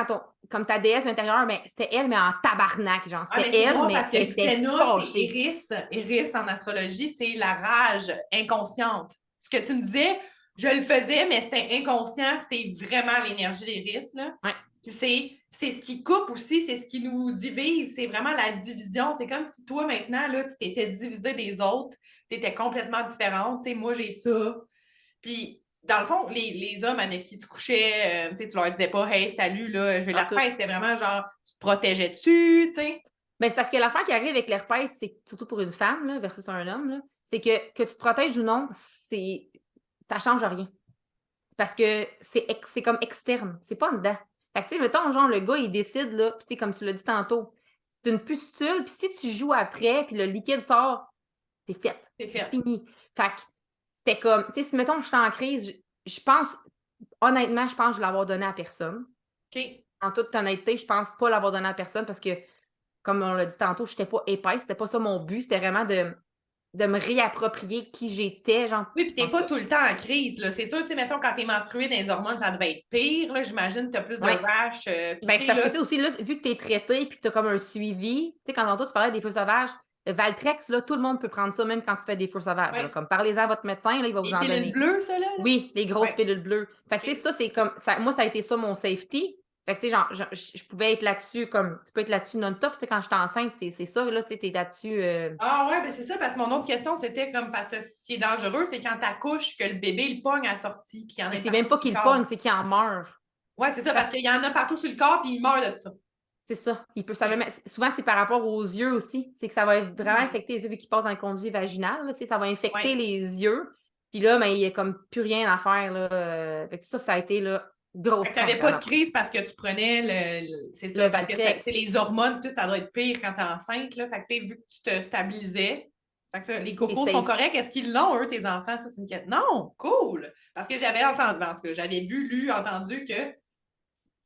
comme ta déesse intérieure, mais c'était elle, mais en tabarnak, genre. Ah, C'était mais c'est elle, drôle mais parce que elle était Xena, c'est fâchée. Eris. Eris en astrologie, c'est la rage inconsciente. Ce que tu me disais, je le faisais, mais c'était inconscient. C'est vraiment l'énergie d'Eris, là. Ouais. Puis c'est ce qui coupe aussi, c'est ce qui nous divise. C'est vraiment la division. C'est comme si toi, maintenant, là, tu t'étais divisé des autres. Tu étais complètement différente. Tu sais, moi, j'ai ça. Puis, dans le fond, les hommes avec qui tu couchais, tu sais, tu leur disais pas, hey, salut, là, j'ai En tout. l'herpès. C'était vraiment genre, tu te protégeais dessus, tu sais. Ben, c'est parce que l'affaire qui arrive avec l'herpès, c'est surtout pour une femme là, versus un homme, là, c'est que tu te protèges ou non, ça change rien. Parce que c'est comme externe, c'est pas en dedans. Fait que, tu sais, mettons, genre, le gars, il décide, là, puis tu sais, comme tu l'as dit tantôt, c'est une pustule, puis si tu joues après, puis le liquide sort, c'est fait. C'est C'est fait. fini. Fait que c'était comme, tu sais, si, mettons, je suis en crise, je pense, honnêtement, je pense que je l'avoir donné à personne. OK. En toute honnêteté, je pense pas l'avoir donné à personne parce que comme on l'a dit tantôt, je n'étais pas épaisse, c'était pas ça mon but, c'était vraiment de me réapproprier qui j'étais, genre, Oui, puis en t'es tout pas cas. tout le temps en crise, là. C'est sûr, tu sais, mettons, quand t'es menstruée dans les hormones, ça devait être pire, là. J'imagine que t'as plus de Ouais. rash. Puis, Ben, tu c'est sais, parce que, là, tu sais, aussi, là, vu que tu es traité puis que tu as comme un suivi, tu sais, quand tantôt tu parlais des feux sauvages, le Valtrex, là, tout le monde peut prendre ça, même quand tu fais des feux sauvages. Là. ouais. Comme parlez-en à votre médecin, là, il va vous Les en pilules donner. bleues, ça, là, là? Oui, les grosses Ouais. pilules bleues. Fait que, tu sais, OK. ça, c'est comme, ça, moi, ça a été ça mon safety. Fait que, tu sais, genre, je pouvais être là-dessus, comme, tu peux être là-dessus non-stop. Tu sais, quand j'étais enceinte, c'est ça, là, tu sais, t'es là-dessus. Ah ouais, ben c'est ça, parce que mon autre question, c'était comme, parce que ce qui est dangereux, c'est quand t'accouches, que le bébé, il pogne à la sortie, puis il y en Mais a c'est même partout pas sur le qu'il pogne, corps. c'est qu'il en meurt. Ouais, c'est ça, Parce parce qu'il y en a partout sur le corps, puis il meurt de ça. c'est ça. Ça va OK. souvent, c'est par rapport aux yeux aussi. C'est que ça va vraiment Hmm. infecter les yeux vu qu'ils passent dans le conduit vaginal. Là, tu sais, ça va infecter Ouais. les yeux. Puis là, ben, il n'y a comme plus rien à faire. Là. Fait que ça a été là, Fait grosse que t'avais crainte à pas de ma part. crise parce que tu prenais c'est Le ça, parce que tu sais, Valtrex. les hormones, tout, ça doit être pire quand t'es enceinte, là. Fait que, tu sais, vu que tu te stabilisais, fait que ça, les C'est cocos sont safe. corrects. Est-ce qu'ils l'ont, eux, tes enfants? Ça, c'est une question. Non, cool! Parce que j'avais entendu, en tout cas, j'avais vu, lu, entendu que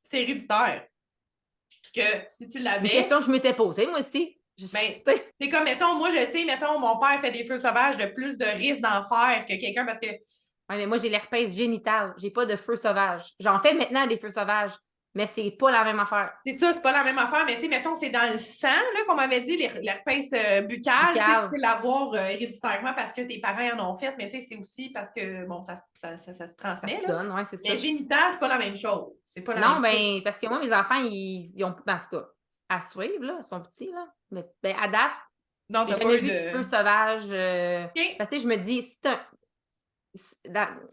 c'est héréditaire. Puis que si tu Une l'avais, question que je m'étais posée, moi aussi. ben, Tu sais, c'est comme, mettons, moi, je sais, mettons, mon père fait des feux sauvages de plus de risques d'en faire que quelqu'un parce que ouais, mais moi, j'ai l'herpès génital. J'ai pas de feu sauvage. J'en fais maintenant des feux sauvages, mais c'est pas la même affaire. c'est ça, c'est pas la même affaire, mais tu sais, mettons, c'est dans le sang, là, qu'on m'avait dit, l'herpès buccal, tu sais, tu Buccal. peux l'avoir héréditairement parce que tes parents en ont fait, mais tu sais, c'est aussi parce que, bon, ça se Ça transmet, se là. donne, ouais, c'est Mais ça. génital, c'est pas la même chose. C'est pas la même Non, ben, souche. parce que moi, mes enfants, ils ont, en tout cas, à suivre, là, ils sont petits, là. Mais ben, à date, Non, j'ai t'as pas jamais eu vu de feu de. sauvage. OK. Parce que je me dis,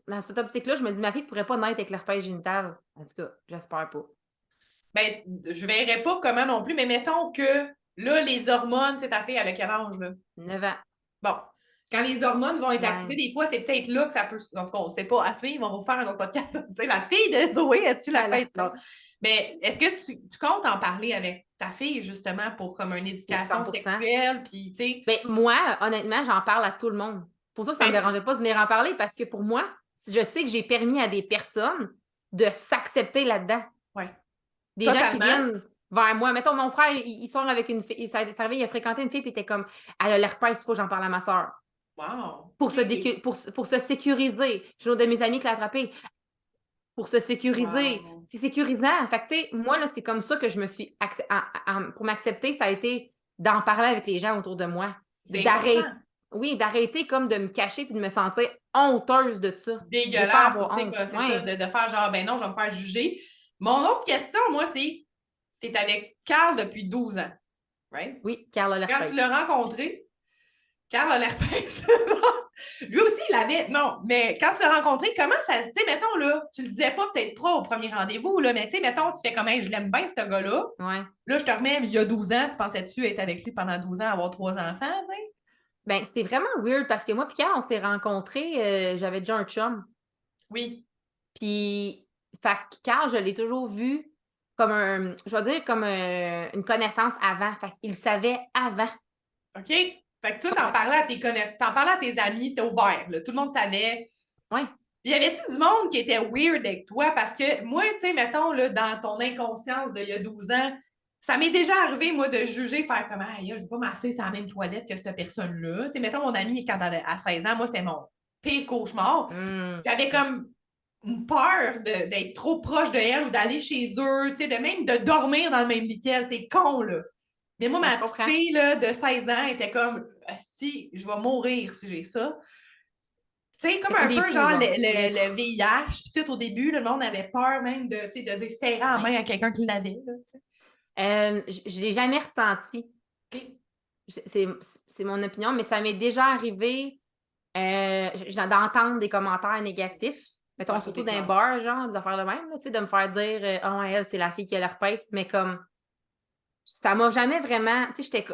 dans cette optique-là, je me dis, ma fille pourrait pas naître avec l'herpès génital. En tout cas, j'espère pas. Ben, je verrais pas comment non plus, mais mettons que là, les hormones, c'est ta fille, elle a quel âge, là? 9 ans. Bon, quand les hormones vont être Ouais. activées, des fois, c'est peut-être là que ça peut. En tout cas, on ne sait pas. À suivre, on va vous faire un autre podcast. Tu sais, la fille de Zoé, as-tu la À fête? Non. l'herpès. Mais est-ce que tu comptes en parler avec ta fille, justement, pour comme une éducation 100%. sexuelle? Puis, tu sais, Ben, moi, honnêtement, j'en parle à tout le monde. Pour ça, ça me ben, dérangeait pas de venir en parler parce que pour moi, je sais que j'ai permis à des personnes de s'accepter là-dedans. ouais, Des gens qui totalement. viennent vers moi. Mettons, mon frère, il sort avec une fille. Ça arrivait, il a fréquenté une fille, puis il était comme, elle a l'herpès, il faut que j'en parle à ma soeur. Wow. Pour OK. pour se sécuriser. J'ai une de mes amies qui l'a attrapé. Pour se sécuriser. Wow. C'est sécurisant. Fait que, tu sais, moi, là, c'est comme ça que je me suis. Pour m'accepter, ça a été d'en parler avec les gens autour de moi. C'est important. D'arrêter. Oui, d'arrêter comme de me cacher puis de me sentir honteuse de ça. Je veux pas Dégueulasse, ou avoir tu sais, honte. c'est ça, Ouais. de faire genre, ben non, je vais me faire juger. Mon autre question, moi, c'est, t'es avec Carl depuis 12 ans, right? Oui, Carla Quand tu l'herpès. l'as rencontré, Carl a l'herpès. Lui aussi, il l'avait. Non, mais quand tu l'as rencontré, comment ça se. Tu sais, mettons, là, tu le disais pas peut-être pas au premier rendez-vous, là, mais tu sais, mettons, tu fais comme, hey, je l'aime bien, ce gars-là. Ouais. Là, je te remets, il y a 12 ans, tu pensais-tu être avec lui pendant 12 ans, avoir 3 enfants, tu sais? Ben, c'est vraiment weird parce que moi puis quand on s'est rencontrés, j'avais déjà un chum. Oui. Puis, fait que Carl, je l'ai toujours vu comme je vais dire comme, une connaissance avant. Fait qu'il le savait avant. OK? Fait que toi, t'en parlais à tes connaissances, t'en parlais à tes amis, c'était ouvert, là. Tout le monde savait. Ouais. Puis y avait-tu du monde qui était weird avec toi? Parce que moi, tu sais, mettons, là, dans ton inconscience d'il y a 12 ans, ça m'est déjà arrivé, moi, de juger, faire comme, ah, je ne veux pas masser sur la même toilette que cette personne-là. Tu sais, mettons, mon ami, quand elle à 16 ans, moi, c'était mon pire cauchemar. Mmh. J'avais comme une peur d'être trop proche de elle ou d'aller chez eux, tu sais, de même de dormir dans le même lit qu'elle. C'est con, là. Mais moi, Ouais, ma je petite comprends. fille là, de 16 ans était comme, si, je vais mourir si j'ai ça. Tu sais, comme C'est un un des peu poux, genre genre. le VIH, puis tout au début, le monde avait peur même de, tu sais, de dire serrer la Ouais. main à quelqu'un qui l'avait. Là, tu sais. Je l'ai jamais ressenti. OK. C'est c'est mon opinion, mais ça m'est déjà arrivé, d'entendre des commentaires négatifs. Ouais, Mettons, ça, surtout c'est dans les clair. bars, genre, des affaires de même, là, tu sais, de me faire dire, «Ah ouais, elle, c'est la fille qui a l'herpès», mais comme, ça m'a jamais vraiment, tu sais, j'étais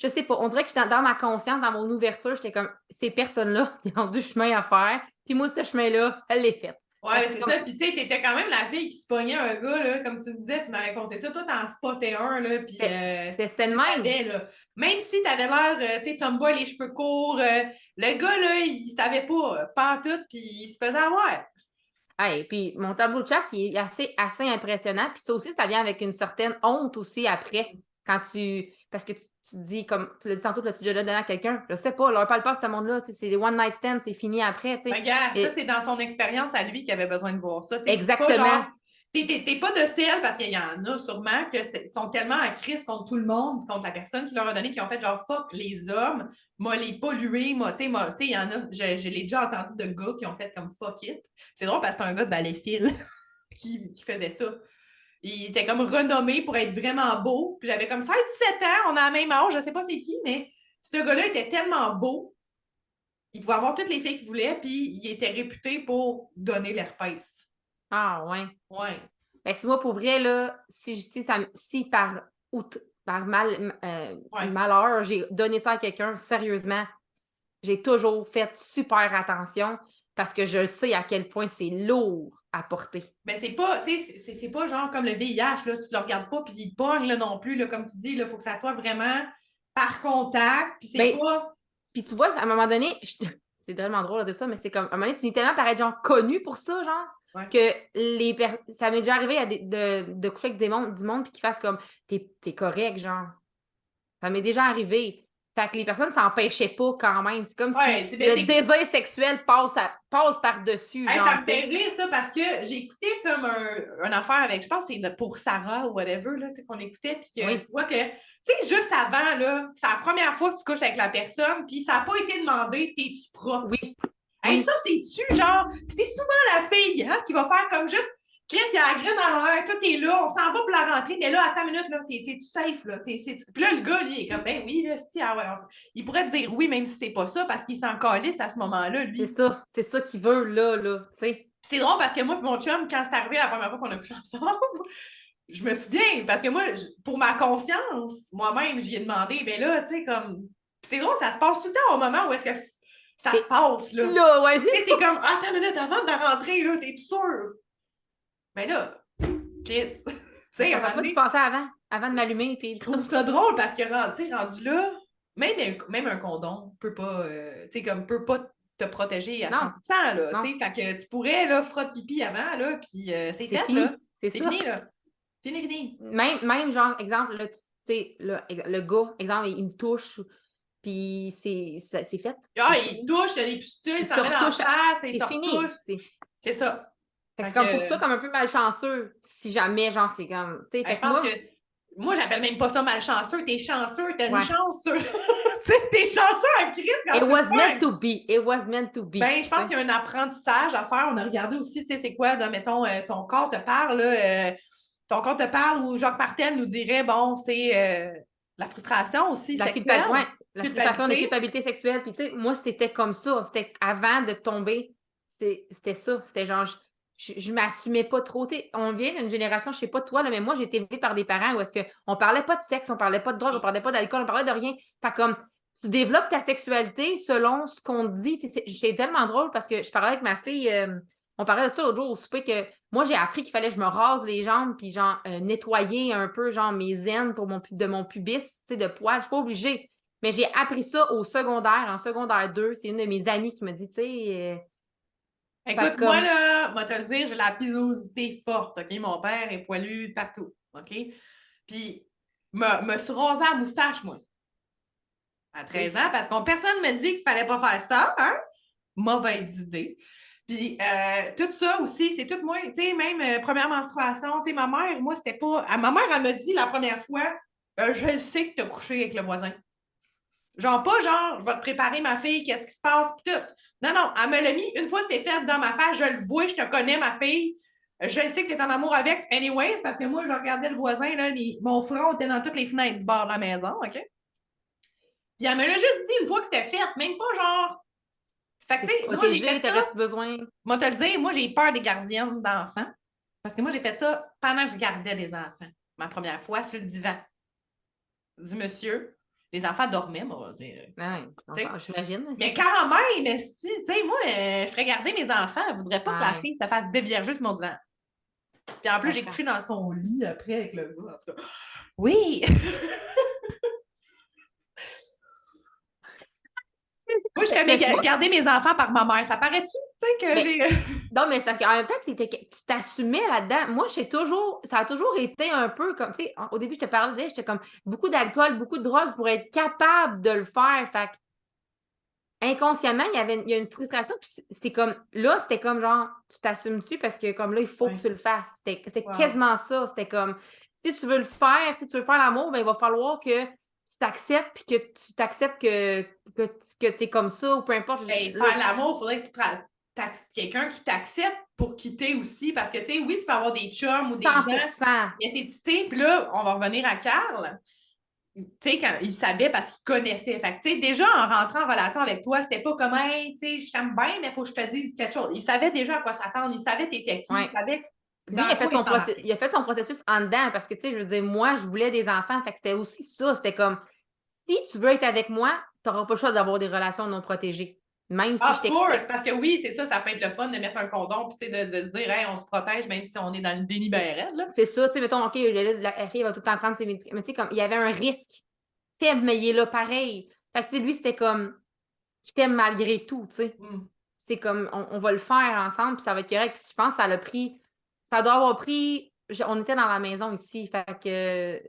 je sais pas, on dirait que j'étais dans ma conscience, dans mon ouverture, j'étais comme: «Ces personnes-là, ils ont du chemin à faire, puis moi, ce chemin-là, elle l'ai fait». Ouais, Fait que mais c'est c'est comme ça. Puis, tu sais, t'étais quand même la fille qui se pognait un gars, là, comme tu me disais, tu m'avais conté ça. Toi, t'en spottais un, là, puis c'était tu le le même. savais, là. Même si t'avais l'air, tu sais, tomboy, les cheveux courts, le gars, là, il savait pas en tout, puis il se faisait avoir. Hey, puis mon tableau de chasse, il est assez impressionnant. Puis ça aussi, ça vient avec une certaine honte aussi après. Quand parce que tu te dis, comme tu l'as dit tantôt, l'as-tu déjà donné à quelqu'un? Je sais pas, leur parle pas à ce monde-là. C'est des one night stands, c'est fini après, tu Ben, sais. gars, ça, Et c'est dans son expérience à lui qu'il avait besoin de voir ça. Tu sais, dis pas exactement. genre, t'es pas de celle, parce qu'il y en a sûrement, sont tellement à crise contre tout le monde, contre la personne qui leur a donné, qui ont fait genre, fuck les hommes, m'a les polluer, tu sais, il y en a, je l'ai déjà entendu de gars qui ont fait comme fuck it. C'est drôle parce que c'est un gars de Valleyfield qui faisait ça. Il était comme renommé pour être vraiment beau. Puis j'avais comme 16-17 ans, on a la même âge, je sais pas c'est qui, mais ce gars-là était tellement beau, il pouvait avoir toutes les filles qu'il voulait, puis il était réputé pour donner l'herpès. Ah ouais. Ouais. Ben, si moi, pour vrai, là, si par Ouais. malheur, j'ai donné ça à quelqu'un, sérieusement, j'ai toujours fait super attention parce que je sais à quel point c'est lourd à porter. Mais c'est pas genre comme le VIH, là, tu le regardes pas, puis il te pogne là, non plus, là, comme tu dis, il faut que ça soit vraiment par contact, puis c'est Ben, pas. puis tu vois, à un moment donné, c'est tellement drôle de ça, mais c'est comme, à un moment donné, tu finis tellement par être genre connu pour ça, genre, Ouais. que ça m'est déjà arrivé de coucher avec du monde puis qu'ils fassent comme, t'es correct, genre. Ça m'est déjà arrivé. Fait que les personnes s'empêchaient pas quand même. C'est comme si Ouais, ben, le désir sexuel passe par-dessus, hey, genre, ça me tu fait sais. rire, ça, parce que j'ai écouté comme un affaire avec, je pense que c'est pour Sarah ou whatever, là, tu sais, qu'on écoutait, puis que Oui, tu vois que, tu sais, juste avant, là, c'est la première fois que tu couches avec la personne, puis ça n'a pas été demandé, t'es-tu propre? oui, Hey, ça, oui. c'est-tu, genre, c'est souvent la fille, hein, qui va faire comme juste, Chris, il y a la graine dans l'air, toi, t'es là, on s'en va pour la rentrer, mais là, attends une minute, là, t'es-tu safe, là? Puis là, le gars, lui, il est comme, ben oui, là, ah ouais, il pourrait te dire oui, même si c'est pas ça, parce qu'il s'en calisse à ce moment-là, lui. C'est ça qu'il veut, là, tu sais. C'est drôle parce que moi et mon chum, quand c'est arrivé la première fois qu'on a couché ensemble, je me souviens, parce que moi, pour ma conscience, moi-même, j'y ai demandé, ben là, tu sais, comme. C'est drôle, ça se passe tout le temps au moment où est-ce que ça se C'est passe, là. là, ouais, Tu sais, c'est c'est ça. comme, attends une minute, avant de rentrer, là, t'es sûr? Ben là, Chris, tu Mais sais, à un t'aurais moment pas dû donné, penser avant de m'allumer, puis je tout. trouve ça drôle parce que, tu sais, rendu là, même un condom peut pas, tu sais, comme, peut pas te protéger à Non, 100%, là, tu non, sais. Fait que tu pourrais, là, frotte pipi avant, là, puis c'est c'est fait, là. fini, c'est C'est ça. fini, là. Fini, fini. Même genre, exemple, là, tu sais, le gars, exemple, il me touche, puis c'est fait, c'est Ah, il fini. touche, il y a des pustules, Il ça se met dans la retouche, face, et il c'est se retouche. fini. C'est ça. Fait que Fait c'est comme, faut que tu que, sois comme un peu malchanceux, si jamais, genre, c'est comme, tu sais, ben, je fait que pense que, moi, moi, j'appelle même pas ça malchanceux. T'es chanceux, t'as une ouais. chance sur. Tu sais, t'es chanceux à Christ quand It tu le was meant fais. to be. It was meant to be. Ben, je pense Tu sais. qu'il y a un apprentissage à faire. On a regardé aussi, tu sais, c'est quoi, mettons, ton corps te parle, là, ton corps te parle, ou Jacques Martel nous dirait, bon, c'est la frustration aussi sexuelle, Ouais, la frustration de culpabilité. culpabilité sexuelle. Puis, tu sais, moi, c'était comme ça. C'était avant de tomber. C'était ça. C'était genre, je m'assumais pas trop. Tu sais, on vient d'une génération, je sais pas toi, là, mais moi, j'ai été élevée par des parents où est-ce qu'on parlait pas de sexe, on parlait pas de drogue, on parlait pas d'alcool, on parlait de rien. Fait comme, tu développes ta sexualité selon ce qu'on te dit. C'est tellement drôle parce que je parlais avec ma fille, on parlait de ça l'autre jour au souper, que moi, j'ai appris qu'il fallait que je me rase les jambes puis genre nettoyer un peu genre mes aines de mon pubis, tu sais, de poils. Je suis pas obligée. Mais j'ai appris ça au secondaire, en secondaire 2. C'est une de mes amies qui me dit, tu sais, fait Écoute, moi, comme, là, moi te le dire, j'ai la pilosité forte, OK? Mon père est poilu partout, OK? Puis, me suis rasé la moustache, moi, à 13 ans, parce que personne me dit qu'il fallait pas faire ça, hein? Mauvaise idée. Puis, tout ça aussi, c'est tout moi, tu sais, même première menstruation, tu sais, ma mère, moi, c'était pas... Ma mère, elle me dit la première fois, je sais que tu as couché avec le voisin. Genre, pas genre, je vais te préparer ma fille, qu'est-ce qui se passe, pis tout. Non, non, elle me l'a mis une fois, c'était fait dans ma face, je le vois, je te connais, ma fille. Je sais que tu es en amour avec. Anyways, parce que moi, je regardais le voisin, là, mon front était dans toutes les fenêtres du bord de la maison, OK? Puis elle me l'a juste dit une fois que c'était fait, même pas genre. Fait que, tu t'es-tu sais, moi, j'ai protégée, fait ça. t'aurais-tu besoin? Moi, te le dire, moi, j'ai peur des gardiennes d'enfants. Parce que moi, j'ai fait ça pendant que je gardais des enfants. Ma première fois, sur le divan du monsieur. Les enfants dormaient, moi, J'imagine. mais quand même, esti, tu sais, moi, je ferais garder mes enfants. Je voudrais pas que la Ouais, fille se fasse dévierger sur mon divan. Puis en je plus, j'ai comprends. couché dans son lit après avec le gars. En tout cas, oui! Moi, je Mais ferais tu vois, garder mes enfants par ma mère. Ça paraît-tu, tu sais, que mais j'ai. non, mais c'est parce qu'en même temps, tu t'assumais là-dedans. Moi, ça a toujours été un peu comme, tu sais, au début, je te parlais, j'étais comme beaucoup d'alcool, beaucoup de drogue pour être capable de le faire. Fait inconsciemment, il y a une frustration. Puis c'est comme, là, c'était comme genre, tu t'assumes-tu parce que comme là, il faut que Ouais. tu le fasses. C'était Wow. quasiment ça. C'était comme, si tu veux le faire, si tu veux faire l'amour, ben, il va falloir que tu t'acceptes, puis que tu t'acceptes que tu es comme ça, ou peu importe. Hey, Là, faire l'amour, il faudrait que quelqu'un qui t'accepte pour quitter aussi. Parce que, tu sais, oui, tu peux avoir des chums ou des gens. 100%. Mais c'est, tu sais, puis là, on va revenir à Carl. Tu sais, quand il savait parce qu'il connaissait. Fait que, tu sais, déjà, en rentrant en relation avec toi, c'était pas comme, hey, tu sais, je t'aime bien, mais il faut que je te dise quelque chose. Il savait déjà à quoi s'attendre. Il savait t'étais qui. Il Ouais. savait Lui, dans quoi il s'embarquait. il a fait son processus en dedans parce que, tu sais, je veux dire, moi, je voulais des enfants. Fait que c'était aussi ça. C'était comme, si tu veux être avec moi, tu n'auras pas le choix d'avoir des relations non protégées. Même si je Of course, t'explique. parce que oui, c'est ça, ça peut être le fun de mettre un condom, puis de se dire, hey, on se protège, même si on est dans le déni ben raide, là. C'est ça, tu sais, mettons, OK, la fille va tout le temps prendre ses médicaments. Mais tu sais, comme, il y avait un risque faible, mais il est là pareil. Fait que, tu sais, lui, c'était comme, je t'aime malgré tout, tu sais. Mm. C'est comme, on va le faire ensemble, puis ça va être correct. Puis je pense que ça doit avoir pris, on était dans la maison ici, fait que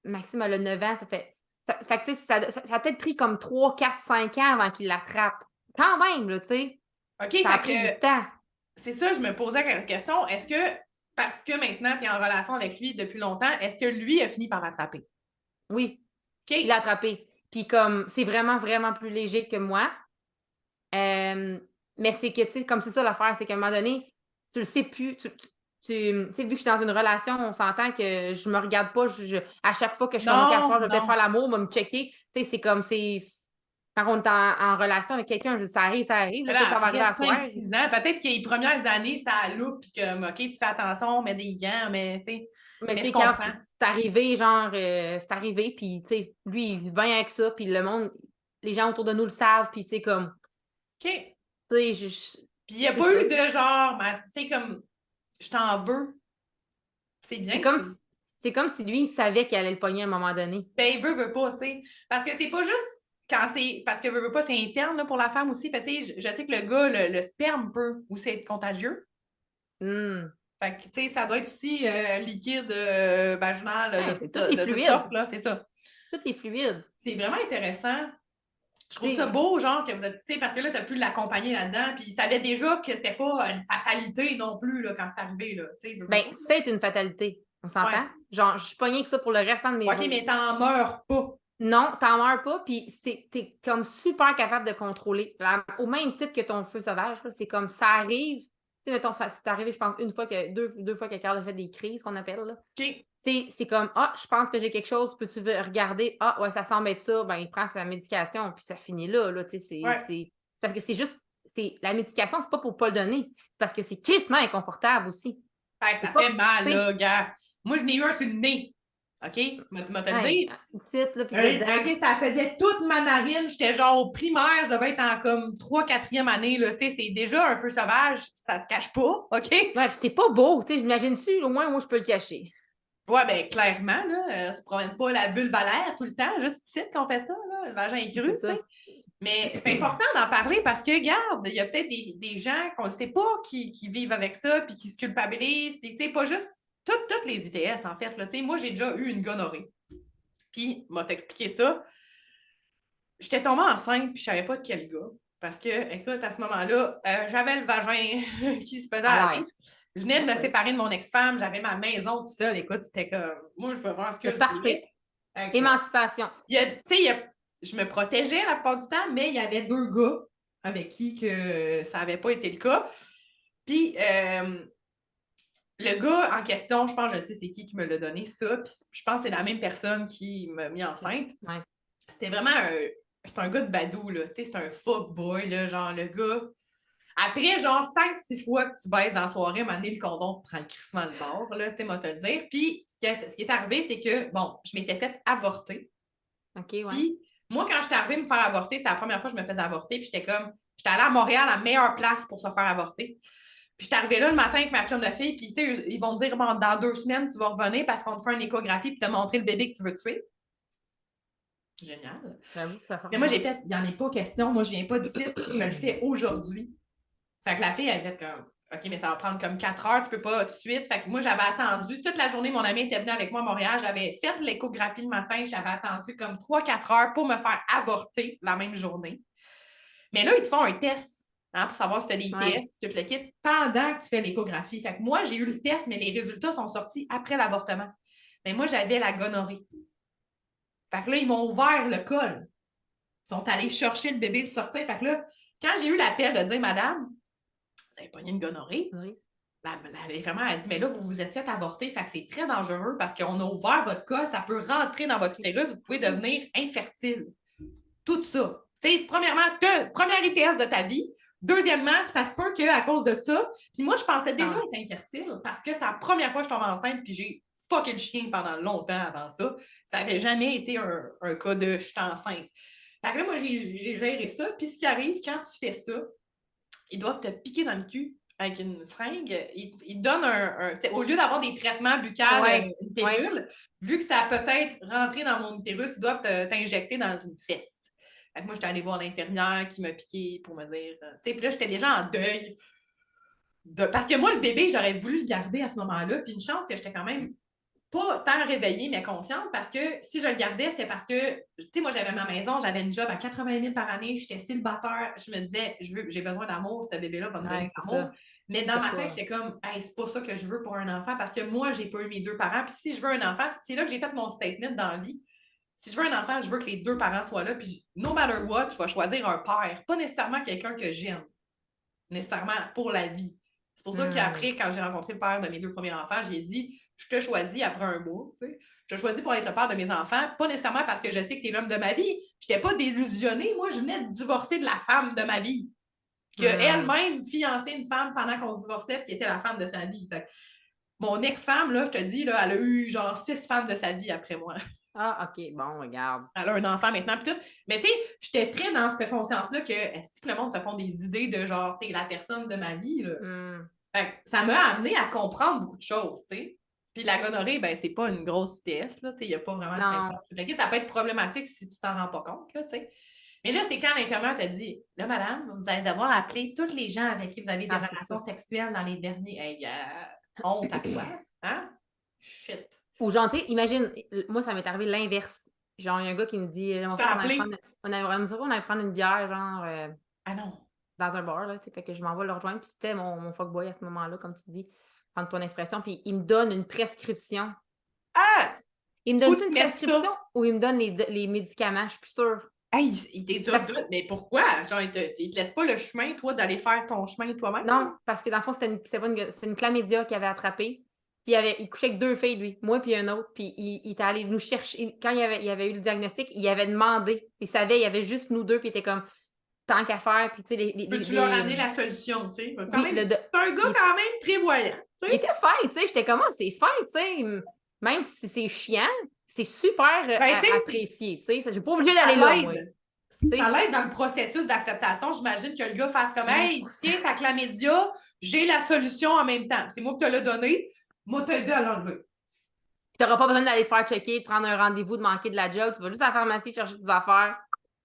Maxime a le 9 ans, fait que, tu sais, ça a peut-être pris comme 3, 4, 5 ans avant qu'il l'attrape. Quand même, là, tu sais, OK, ça a fait pris du que temps. c'est ça, je me posais la question. Est-ce que, parce que maintenant tu es en relation avec lui depuis longtemps, est-ce que lui a fini par l'attraper? Oui, il l'a OK. attrapé. Puis comme, c'est vraiment, vraiment plus léger que moi. Mais c'est que, tu sais, comme c'est ça l'affaire, c'est qu'à un moment donné, tu le sais plus, tu sais, vu que je suis dans une relation, on s'entend que je me regarde pas, à chaque fois que je suis comme, OK, à soir, Non, je vais peut-être non. faire l'amour, me checker. Tu sais, c'est comme, quand on est en relation avec quelqu'un, ça arrive, là, Mais là, peut-être ça va après arriver à soir. 5, 6 ans, peut-être que les premières années, c'était à la loupe, puis que, OK, tu fais attention, mets des gants, mais, tu sais, Mais tu mais je sais, quand comprends. c'est arrivé, genre, c'est arrivé, puis, tu sais, lui, il vit bien avec ça, puis le monde, les gens autour de nous le savent, puis c'est comme, OK. tu sais, Puis il n'y a c'est pas ça. eu de genre, tu sais, comme, je t'en veux. C'est C'est bien, comme c'est. si, c'est comme si lui, il savait qu'il allait le pogner à un moment donné. Ben, il veut pas, tu sais. Parce que c'est pas juste quand c'est. Parce que veut pas, c'est interne là, pour la femme aussi. Fait tu sais, je sais que le gars, le sperme peut aussi être contagieux. Hmm. Fait que, tu sais, ça doit être aussi liquide, vaginal, Ouais, c'est tous les de toutes fluides. sortes, là, c'est ça. Tous les fluides. C'est vraiment intéressant. Je trouve Tu ça sais, beau, genre, que vous êtes, tu sais, parce que là, tu as pu l'accompagner là-dedans, puis il savait déjà que c'était pas une fatalité non plus, là, quand c'est arrivé, là, tu sais, veut ben, pas. c'est une fatalité. On Ouais. s'entend? Genre, je suis pognée que ça pour le restant de mes OK, jours. mais t'en meurs pas. Non, t'en meurs pas, puis t'es comme super capable de contrôler. Au même titre que ton feu sauvage, là, c'est comme ça arrive. Tu sais, mettons, c'est arrivé, je pense, deux fois que Carl a fait des crises, qu'on appelle, là. OK. C'est comme, ah, je pense que j'ai quelque chose, peux-tu regarder? Ah, ouais, ça semble être ça. Ben, il prend sa médication, puis ça finit là, tu sais, Ouais. parce que c'est juste, la médication, c'est pas pour pas le donner. C'est parce que c'est crissement inconfortable aussi. Hey, C'est ça pas, fait tu mal, sais, là, gars. Moi, je n'ai eu un sur le nez. OK? M'a te le Hey, dire. ici, là, puis dedans. OK, ça faisait toute ma narine. J'étais genre au primaire, je devais être en comme 3e, 4e année. Là. C'est déjà un feu sauvage, ça se cache pas, OK? Ouais, puis c'est pas beau, tu sais, j'imagine-tu, au moins, moi, je peux le cacher. Ouais, ben clairement, là, se promène pas la vulve à l'air tout le temps, juste ici qu'on fait ça, là, le vagin est cru, C'est tu sais. ça. Mais c'est important d'en parler parce que, regarde, il y a peut-être des gens qu'on ne sait pas qui vivent avec ça, puis qui se culpabilisent, puis tu sais, pas juste toutes les ITS, en fait. Là, moi, j'ai déjà eu une gonorrhée. Puis, m'a t'expliquer ça. J'étais tombée enceinte, puis je savais pas de quel gars. Parce que, écoute, à ce moment-là, j'avais le vagin qui se faisait À aller. l'air. Je venais de me Oui. séparer de mon ex-femme, j'avais ma maison toute seule. Écoute, c'était comme, moi, je veux voir ce que C'est je parfait. voulais. Écoute, Émancipation. je me protégeais la plupart du temps, mais il y avait 2 gars avec qui que ça n'avait pas été le cas. Puis, le gars en question, je pense que je sais c'est qui me l'a donné, ça. Puis, je pense que c'est la même personne qui m'a mis enceinte. Ouais. C'était vraiment c'est un gars de badou, là. Tu sais, c'est un fuckboy, là. Genre, le gars. Après, genre, 5-6 fois que tu baisses dans la soirée, à un moment donné, le condom te prend le crissement le bord, là. Tu sais, moi, te le dire. Puis, ce qui est arrivé, c'est que, bon, je m'étais fait avorter. OK, ouais. Puis, moi, quand j'étais arrivée me faire avorter, c'était la première fois que je me faisais avorter. Puis, j'étais allée à Montréal, la meilleure place pour se faire avorter. Puis, j'étais arrivée là le matin avec ma chum de fille. Puis, tu sais, ils vont te dire, bon, dans 2 semaines, tu vas revenir parce qu'on te fait une échographie puis te montrer le bébé que tu veux tuer. Génial. J'avoue que ça sort Mais moi, bien. j'ai fait, il n'y en a pas question. Moi, je viens pas d'ici, je me le fais aujourd'hui. Fait que la fille, elle a fait comme, OK, mais ça va prendre comme 4 heures, tu peux pas tout de suite. Fait que moi, j'avais attendu toute la journée. Mon ami était venu avec moi à Montréal. J'avais fait l'échographie le matin. J'avais attendu comme 3-4 heures pour me faire avorter la même journée. Mais là, ils te font un test pour savoir si tu as des ITS, puis tout le kit, pendant que tu fais l'échographie. Fait que moi, j'ai eu le test, mais les résultats sont sortis après l'avortement. Mais moi, j'avais la gonorrhée. Fait que là, ils m'ont ouvert le col. Ils sont allés chercher le bébé, le sortir. Fait que là, quand j'ai eu l'appel de dire, Madame, vous avez pogné une gonorrhée, Oui. l'infirmière a dit, mais là, vous vous êtes fait avorter, fait que c'est très dangereux parce qu'on a ouvert votre col, ça peut rentrer dans votre utérus, vous pouvez devenir infertile. Tout ça. Tu sais, premièrement, première ITS de ta vie. Deuxièmement, ça se peut qu'à cause de ça, puis moi, je pensais déjà être infertile parce que c'est la première fois que je tombe enceinte, puis j'ai fucké le chien pendant longtemps avant ça. Ça n'avait jamais été un cas de je suis enceinte. Fait que là, moi, j'ai géré ça. Puis ce qui arrive, quand tu fais ça, ils doivent te piquer dans le cul avec une seringue. Ils te donnent au lieu d'avoir des traitements buccales, une pilule, vu que ça a peut-être rentré dans mon utérus, ils doivent t'injecter dans une fesse. Fait que moi, j'étais allée voir l'infirmière qui m'a piqué pour me dire. Puis là, j'étais déjà en deuil. Parce que moi, le bébé, j'aurais voulu le garder à ce moment-là. Puis une chance que j'étais quand même pas tant réveillée, mais consciente, parce que si je le gardais, c'était parce que, tu sais, moi, j'avais ma maison, j'avais une job à 80 000 par année, j'étais célibataire, je me disais, j'ai besoin d'amour, ce bébé-là va me donner de l'amour. Mais dans ma tête, j'étais comme, hey, c'est pas ça que je veux pour un enfant, parce que moi, j'ai pas eu mes 2 parents. Puis si je veux un enfant, c'est là que j'ai fait mon statement dans la vie. Si je veux un enfant, je veux que les 2 parents soient là, puis no matter what, je vais choisir un père, pas nécessairement quelqu'un que j'aime, nécessairement pour la vie. C'est pour ça qu'après, quand j'ai rencontré le père de mes 2 premiers enfants, j'ai dit, je te choisis après un mois. Tu sais. Je te choisis pour être le père de mes enfants, pas nécessairement parce que je sais que tu es l'homme de ma vie. Je n'étais pas délusionnée. Moi, je venais de divorcer de la femme de ma vie. Elle-même fiançait une femme pendant qu'on se divorçait, puis qui était la femme de sa vie. Fait que mon ex-femme, là, je te dis, là, elle a eu genre 6 femmes de sa vie après moi. Ah, OK, bon, regarde. Elle a un enfant maintenant, puis tout. Mais tu sais, j'étais très dans cette conscience-là que est-ce que le monde se font des idées de genre, t'es la personne de ma vie, là. Fait que ça m'a amené à comprendre beaucoup de choses, tu sais. Puis la gonorrhée, ben, c'est pas une grosse ITS, là, tu sais, il n'y a pas vraiment de symptômes. Ça peut être problématique si tu t'en rends pas compte, là, tu sais. Mais là, c'est quand l'infirmière t'a dit, là, madame, vous allez devoir appeler tous les gens avec qui vous avez des relations sexuelles dans les derniers. Hey, honte à toi, hein? Shit. Ou genre, tu sais, imagine, moi, ça m'est arrivé l'inverse. Genre, il y a un gars qui me dit, on allait prendre une bière, genre, ah non. dans un bar, là, tu sais, fait que je m'en vais le rejoindre, puis c'était mon fuckboy à ce moment-là, comme tu dis, prendre ton expression, puis il me donne une prescription. Ah! Il me donne une prescription ou il me donne les médicaments, je suis plus sûre. Hey, il t'est mais pourquoi? Genre, il te laisse pas le chemin, toi, d'aller faire ton chemin toi-même? Non, parce que dans le fond, c'était une chlamydia qu'il avait attrapée. Puis il couchait avec 2 filles, lui, moi puis un autre. Puis il était allé nous chercher. Quand il avait eu le diagnostic, il avait demandé. Il savait, il y avait juste nous deux, puis il était comme, tant qu'à faire. Puis tu sais, peux-tu leur amener la solution, tu sais? Oui, c'est un gars quand même prévoyant. Il était fin, tu sais. J'étais comme, c'est fin, tu sais. même si c'est chiant, c'est super Ben, tu sais, apprécié, tu sais. Je suis pas obligée ça d'aller là, moi. l'aide. Tu Ça sais, l'aide dans le processus d'acceptation. J'imagine que le gars fasse comme Hey, 100%. tiens, ta chlamydia, j'ai la solution en même temps. C'est moi qui te l'ai donné, moi t'aider à l'enlever. Tu n'auras pas besoin d'aller te faire checker, de prendre un rendez-vous, de manquer de la job. Tu vas juste à la pharmacie chercher tes affaires.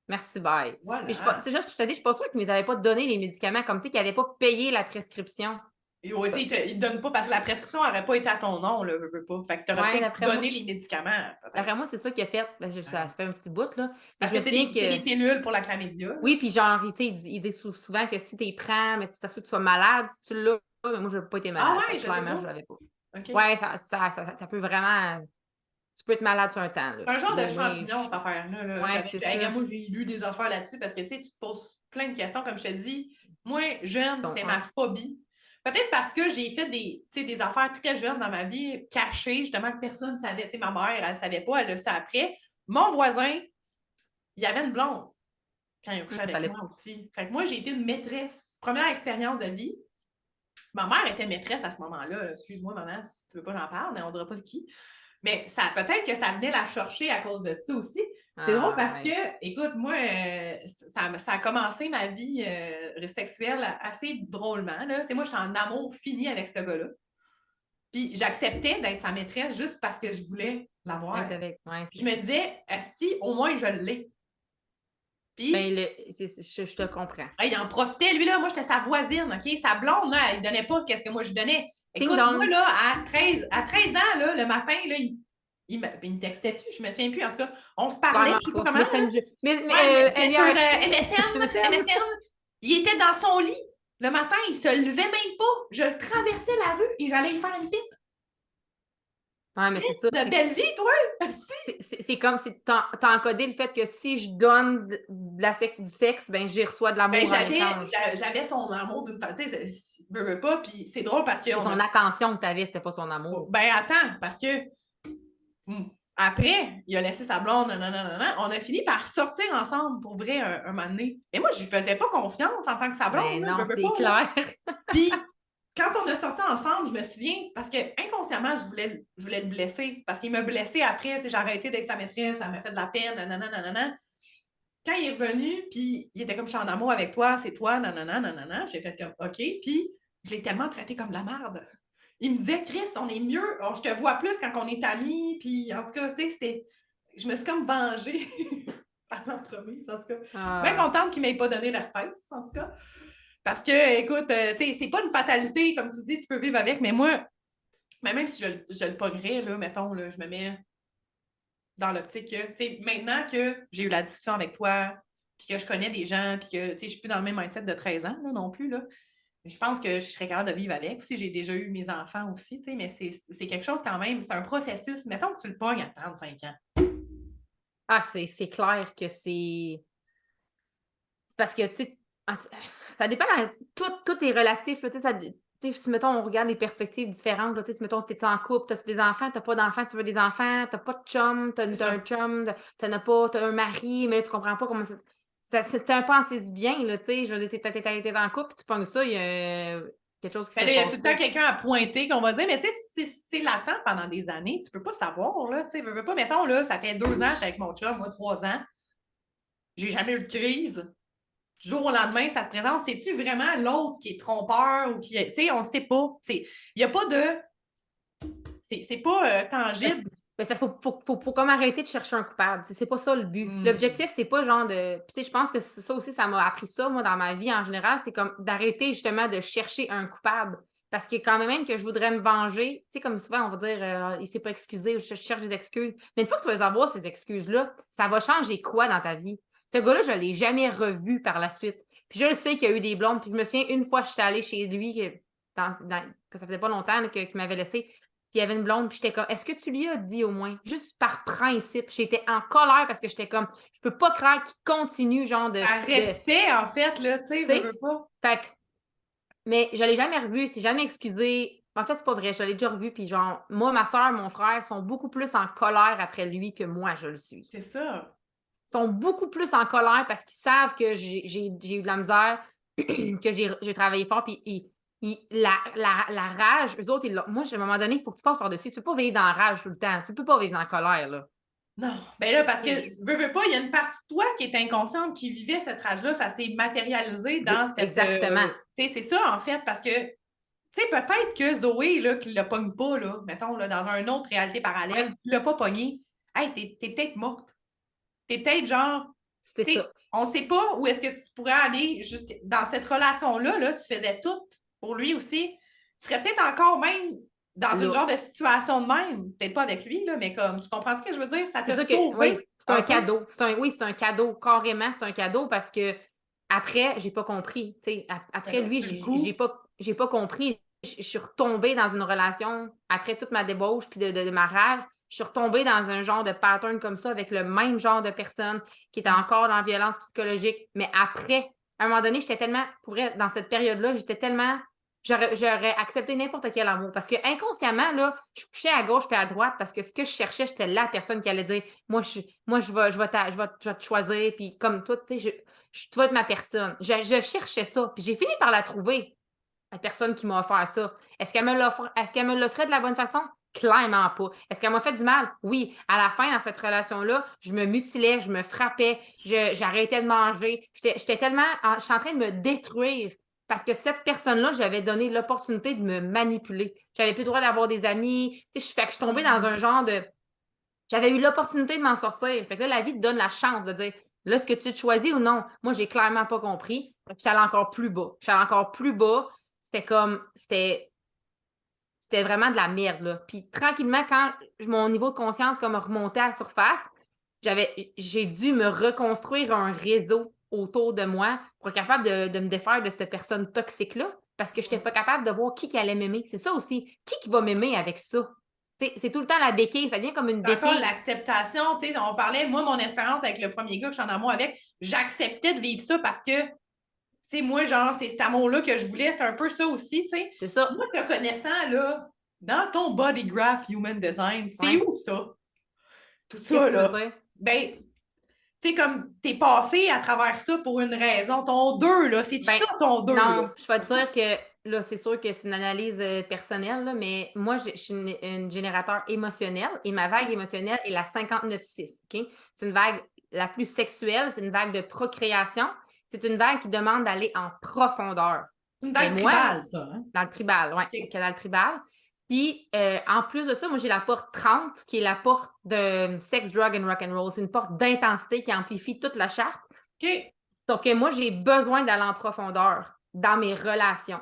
Merci, bye. Puis Voilà. c'est juste, je te dis, je suis pas sûre qu'ils ne t'avaient pas donné les médicaments, comme tu sais, qu'ils n'avaient pas payé la prescription. Et ouais, il te donne pas parce que la prescription n'aurait pas été à ton nom, là, veux pas. Fait que tu aurais Ouais, peut-être donné les médicaments, peut-être. d'après moi, c'est ça qu'il a fait. Ben, ça fait un petit bout, là. Mais Parce je me que souviens c'est des que. pilules pour la chlamydia. Là. Oui, puis genre, tu sais, il dit souvent que si tu les prends, mais ça se peut que tu sois malade, si tu l'as, mais moi, je n'ai pas été Ah malade. Fait ouais, que je sais clairement, pas. je l'avais pas. OK. Ouais, ça peut vraiment. Tu peux être malade sur un temps, là. C'est un genre de Moi, champignon, cette affaire-là. Là. ouais, c'est ça. Moi, j'ai lu des affaires là-dessus parce que tu sais, tu te poses plein de questions. Comme je te dis, moi, jeune, c'était ma phobie. Peut-être parce que j'ai fait des affaires très jeunes dans ma vie, cachées, justement, que personne ne savait. Tu sais, ma mère, elle ne savait pas, elle le sait après. Mon voisin, il y avait une blonde quand il a couché avec moi aussi. Fait que moi, j'ai été une maîtresse. Première expérience de vie. Ma mère était maîtresse à ce moment-là. Excuse-moi, maman, si tu veux pas j'en parle, mais on ne dira pas de qui. Mais ça, peut-être que ça venait la chercher à cause de ça aussi. C'est drôle parce que, écoute, moi, ça a commencé ma vie sexuelle assez drôlement. Là. Moi, j'étais en amour fini avec ce gars-là. Puis j'acceptais d'être sa maîtresse juste parce que je voulais l'avoir. Puis je me disais, Asti, au moins je l'ai. Puis, ben, je te comprends. Il en profitait, lui, là. Moi, j'étais sa voisine, OK? Sa blonde, là, elle ne donnait pas ce que moi je donnais. Écoute, moi, là, à 13 ans, là, le matin, là, il me textait-tu, je me souviens plus. En tout cas, on se parlait, je sais pas comment. Messenger. C'était sur MSN. Il était dans son lit. Le matin, il se levait même pas. Je traversais la rue et j'allais y faire une pipe. Ouais, mais c'est ça. De belle vie, toi! C'est comme si t'as encodé le fait que si je donne du sexe, ben j'y reçois de l'amour en échange. J'avais son amour d'une façon, tu sais, je veux pas, puis c'est drôle parce que... C'est son attention que t'avais, c'était pas son amour. Ben attends, parce que après, il a laissé sa blonde, on a fini par sortir ensemble pour vrai un moment donné. Mais moi, je lui faisais pas confiance en tant que sa blonde. Ben non, c'est clair. Puis quand on a sorti ensemble, je me souviens, parce que inconsciemment, je voulais le blesser. Parce qu'il m'a blessé après, j'ai arrêté d'être sa maîtresse, ça m'a fait de la peine, nanana. Quand il est revenu, puis il était comme, je suis en amour avec toi, c'est toi, nanana. J'ai fait comme, OK. Puis je l'ai tellement traité comme de la merde. Il me disait, Chris, on est mieux, je te vois plus quand on est amis. Puis en tout cas, tu sais, c'était. Je me suis comme vengée par l'entremise, en tout cas. Bien contente qu'il ne m'ait pas donné l'herpès, en tout cas. Parce que, écoute, tu sais, c'est pas une fatalité, comme tu dis, tu peux vivre avec, mais moi, même si je le pognerais, là, mettons, là, je me mets dans l'optique que, tu sais, maintenant que j'ai eu la discussion avec toi, puis que je connais des gens, puis que, tu sais, je suis plus dans le même mindset de 13 ans, là, non plus, là. Je pense que je serais capable de vivre avec. Aussi, j'ai déjà eu mes enfants aussi, tu sais, mais c'est quelque chose quand même, c'est un processus. Mettons que tu le pognes à 35 ans. Ah, c'est clair que c'est. C'est parce que, tu sais, ça dépend. Tout est relatif, là, tu sais, si, mettons, on regarde les perspectives différentes, là, si, mettons, t'es en couple, t'as des enfants, t'as pas d'enfants, tu veux des enfants, t'as pas de chum, t'as un chum, t'as un mari, mais là, tu comprends pas comment ça. C'est un peu assez bien, là, tu sais. Je veux dire, t'es en couple, puis tu pognes ça, il y a quelque chose qui s'est passé. Il y a tout le temps quelqu'un à pointer qu'on va dire, mais tu sais, c'est latent pendant des années, tu peux pas savoir, là, tu sais, veux pas, mettons, là, ça fait 2 ans, je suis avec mon chum, moi, 3 ans, j'ai jamais eu de crise. Du jour au lendemain, ça se présente. C'est-tu vraiment l'autre qui est trompeur ou qui est. Tu sais, on ne sait pas. Il n'y a pas de. C'est pas tangible. Il faut comme arrêter de chercher un coupable. C'est pas ça le but. L'objectif, c'est pas genre de. Puis je pense que ça aussi, ça m'a appris ça, moi, dans ma vie en général. C'est comme d'arrêter justement de chercher un coupable. Parce que quand même que je voudrais me venger, tu sais, comme souvent, on va dire il s'est pas excusé ou je cherche des excuses. Mais une fois que tu vas les avoir, ces excuses-là, ça va changer quoi dans ta vie? Ce gars-là, je ne l'ai jamais revu par la suite. Puis je le sais qu'il y a eu des blondes. Puis je me souviens, une fois, je suis allée chez lui, que ça faisait pas longtemps qu'il m'avait laissé. Puis il y avait une blonde, puis j'étais comme, est-ce que tu lui as dit au moins, juste par principe? J'étais en colère parce que j'étais comme, je peux pas croire qu'il continue, genre de. Par respect, en fait, là, tu sais, veux pas. Fait que, mais je l'ai jamais revu, c'est jamais excusé. En fait, c'est pas vrai, je l'ai déjà revu, puis genre, moi, ma soeur, mon frère sont beaucoup plus en colère après lui que moi, je le suis. C'est ça. Ils sont beaucoup plus en colère parce qu'ils savent que j'ai eu de la misère, que j'ai travaillé fort, puis La rage, eux autres, moi, à un moment donné, il faut que tu passes par-dessus. Tu peux pas vivre dans la rage tout le temps. Tu peux pas vivre dans la colère, là. Non, ben là, parce que, veux pas, il y a une partie de toi qui est inconsciente, qui vivait cette rage-là, ça s'est matérialisé dans cette... Exactement. tu sais, c'est ça, en fait, parce que, tu sais, peut-être que Zoé, là, qui le pogne pas, là, mettons, là, dans une autre réalité parallèle, Ouais, tu l'as pas pogné, hey, t'es peut-être morte. T'es peut-être genre, c'est tu sais, ça. on sait pas où est-ce que tu pourrais aller dans cette relation-là, là, tu faisais tout pour lui aussi. Tu serais peut-être encore même dans une Là. genre de situation de même, peut-être pas avec lui, là, mais comme, tu comprends ce que je veux dire? Ça C'est t'a ça que, oui, sauvé c'est un un peu. cadeau. Oui, c'est un cadeau. Carrément, c'est un cadeau parce que après, j'ai pas compris. Ben Après là, lui, sur le coup, j'ai pas compris. Je suis retombée dans une relation après toute ma débauche puis de ma rage. Je suis retombée dans un genre de pattern comme ça avec le même genre de personne qui était encore dans la violence psychologique. Mais après, à un moment donné, j'étais tellement, pour être dans cette période-là, j'étais tellement j'aurais accepté n'importe quel amour. Parce que inconsciemment, là, je couchais à gauche puis à droite parce que ce que je cherchais, j'étais la personne qui allait dire moi, je vais te choisir, puis comme toi, tu sais, tu vas être ma personne. Je cherchais ça, puis j'ai fini par la trouver, la personne qui m'a offert ça. Est-ce qu'elle me l'offrait de la bonne façon? Clairement pas. Est-ce qu'elle m'a fait du mal? Oui. À la fin, dans cette relation-là, je me mutilais, je me frappais, j'arrêtais de manger. J'étais tellement. Je suis en train de me détruire parce que cette personne-là, j'avais donné l'opportunité de me manipuler. J'avais plus le droit d'avoir des amis. Tu sais, fait que je suis tombée dans un genre de. J'avais eu l'opportunité de m'en sortir. Fait que là, la vie te donne la chance de dire là, est-ce que tu te choisis ou non? Moi, j'ai clairement pas compris. Je suis allée encore plus bas. Je suis allée encore plus bas. C'était comme. C'était vraiment de la merde, là. Puis tranquillement, quand mon niveau de conscience comme remontait à la surface, j'ai dû me reconstruire un réseau autour de moi pour être capable de me défaire de cette personne toxique-là parce que je n'étais pas capable de voir qui allait m'aimer. C'est ça aussi. Qui va m'aimer avec ça? C'est tout le temps la béquille. Ça devient comme une c'est encore béquille. l'acceptation, tu sais, on parlait, moi, mon expérience avec le premier gars que je suis en amour avec, j'acceptais de vivre ça parce que, tu sais, moi, genre, c'est cet amour-là que je voulais, c'est un peu ça aussi, tu sais. C'est ça. Moi, te connaissant, là, dans ton body graph human design, c'est Ouais. où ça? Tout Qu'est-ce ça, que tu veux là. dire? Ben, tu sais, comme t'es passé à travers ça pour une raison. Ton 2 là, c'est Ben, ça ton 2 là? non, je vais te dire que là, c'est sûr que c'est une analyse personnelle, là, mais moi, je suis une générateur émotionnel et ma vague émotionnelle est la 59-6. OK? C'est une vague la plus sexuelle, c'est une vague de procréation. C'est une vague qui demande d'aller en profondeur. C'est une Mais vague moi, tribale, ça, hein? dans le tribal, oui, OK. dans le tribal. Puis, en plus de ça, moi, j'ai la porte 30, qui est la porte de sex, drug and rock and roll. C'est une porte d'intensité qui amplifie toute la charte. OK. Sauf que moi, j'ai besoin d'aller en profondeur dans mes relations.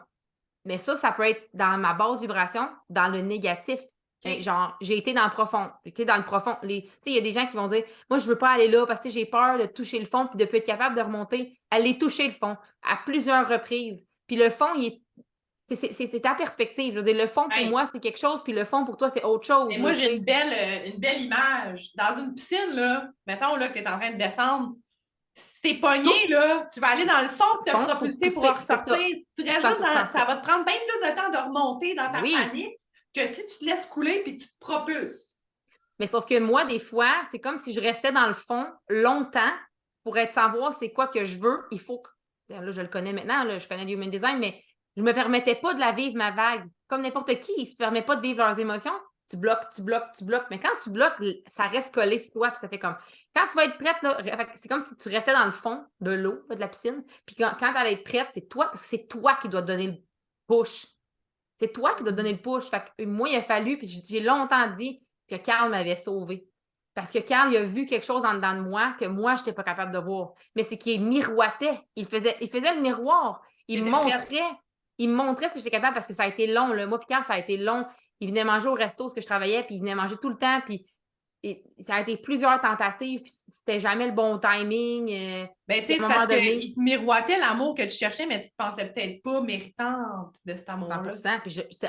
Mais ça peut être dans ma basse vibration, dans le négatif. OK. Genre, j'ai été dans le profond. J'ai été dans le profond. Il y a des gens qui vont dire moi, je veux pas aller là parce que j'ai peur de toucher le fond puis de ne plus être capable de remonter. Aller toucher le fond à plusieurs reprises. Puis le fond, c'est ta perspective. Je veux dire, le fond pour Hey, moi, c'est quelque chose, puis le fond pour toi, c'est autre chose. mais Là, moi, tu j'ai sais. une belle image. Dans une piscine, là, mettons là, que tu es en train de descendre, si t'es pogné, Tout là, tu vas aller dans le fond de te fond pour propulser pour en pousser. C'est ressortir. ça. Si tu restes juste 100% ça ça. va te prendre bien plus de temps de remonter dans Ben ta oui. panique que si tu te laisses couler puis tu te propulses. Mais sauf que moi, des fois, c'est comme si je restais dans le fond longtemps pour être savoir c'est quoi que je veux. Il faut que. Là, je le connais maintenant, là, je connais le human design, mais je ne me permettais pas de la vivre, ma vague. Comme n'importe qui, ils ne se permettent pas de vivre leurs émotions. Tu bloques, tu bloques, tu bloques. Mais quand tu bloques, ça reste collé sur toi. Puis ça fait comme. Quand tu vas être prête, là, c'est comme si tu restais dans le fond de l'eau, de la piscine. Puis quand tu allais être prête, c'est toi, parce que c'est toi qui dois te donner le push. C'est toi qui dois te donner le push. Fait que moi, il a fallu, puis j'ai longtemps dit que Carl m'avait sauvé. Parce que Carl, il a vu quelque chose en dedans de moi que moi, je n'étais pas capable de voir. Mais c'est qu'il miroitait. Il faisait le miroir. T'étais prête. Il me montrait ce que j'étais capable parce que ça a été long. Là. Moi, puis Carl, ça a été long. Il venait manger au resto, ce que je travaillais, puis il venait manger tout le temps. Puis ça a été plusieurs tentatives, puis c'était jamais le bon timing. Ben, tu Puis sais, à c'est un parce moment donné, qu'il te miroitait l'amour que tu cherchais, mais tu te pensais peut-être pas méritante de cet amour-là. 100%. Puis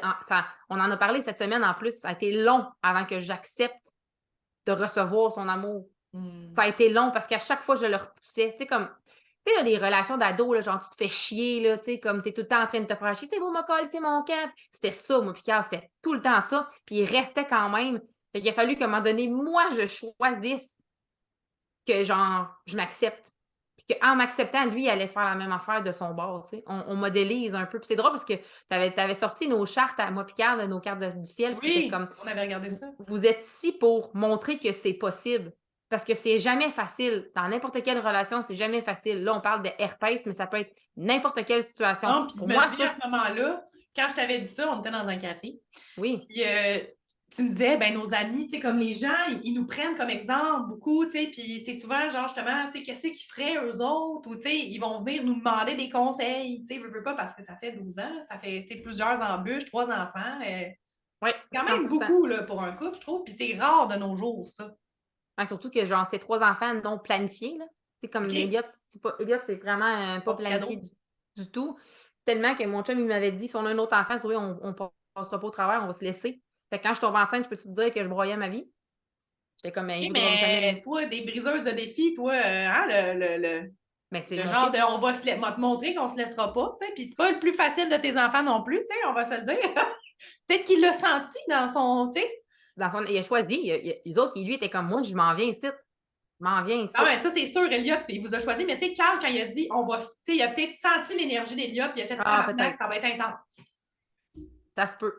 on en a parlé cette semaine en plus. Ça a été long avant que j'accepte de recevoir son amour. Ça a été long parce qu'à chaque fois, je le repoussais. Tu sais, comme, tu sais, il y a des relations d'ados, là, genre, tu te fais chier, là, tu sais, comme, t'es tout le temps en train de te faire chier. C'est beau, ma colle, c'est mon camp. C'était ça, moi, puis Carl, c'était tout le temps ça. Puis il restait quand même. Fait qu'il a fallu qu'à un moment donné, moi, je choisisse que, genre, je m'accepte. Puis qu'en m'acceptant, lui, il allait faire la même affaire de son bord, tu sais. On modélise un peu. Puis c'est drôle parce que tu avais sorti nos chartes à moi puis Carl, nos cartes du ciel, qui étaient Oui, comme on avait regardé ça. vous êtes ici pour montrer que c'est possible. Parce que c'est jamais facile. Dans n'importe quelle relation, c'est jamais facile. Là, on parle de herpès, mais ça peut être n'importe quelle situation. Non, puis Pour je me moi, souviens ça, à ce moment-là, quand je t'avais dit ça, on était dans un café. oui. Puis tu me disais, ben nos amis, tu sais, comme les gens, ils nous prennent comme exemple beaucoup, tu sais, puis c'est souvent genre justement, tu sais, qu'est-ce qu'ils feraient eux autres, ou tu sais, ils vont venir nous demander des conseils, tu sais, veux pas parce que ça fait 12 ans, ça fait, tu sais, plusieurs embûches, 3 enfants, Oui, quand même 100%. beaucoup, là, pour un couple, je trouve, puis c'est rare de nos jours, ça. Ouais, surtout que, genre, ces 3 enfants non planifiés, là. C'est comme OK? Elliot, c'est vraiment pas Mon petit planifié cadeau. du tout. Tellement que mon chum, il m'avait dit, si on a un autre enfant, oui, on passera pas au travers, on va se laisser. Fait que quand je tombe enceinte, je peux te dire que je broyais ma vie. J'étais comme, mais il OK, voudra jamais mais toi, des briseuses de défis, toi, hein, Mais c'est le mon genre de fils. on va te montrer qu'on se laissera pas, tu sais, puis c'est pas le plus facile de tes enfants non plus, tu sais, on va se le dire. Peut-être qu'il l'a senti dans son, tu sais. Il a choisi. Les autres, lui, était comme moi, je m'en viens ici. Je m'en viens ici. Ah ouais, ça c'est sûr, Elliot, il vous a choisi, mais tu sais, Carl, quand il a dit on va, tu sais, il a peut-être senti l'énergie d'Elliot, puis il a fait Ah, tabarnak, peut-être. ça va être intense.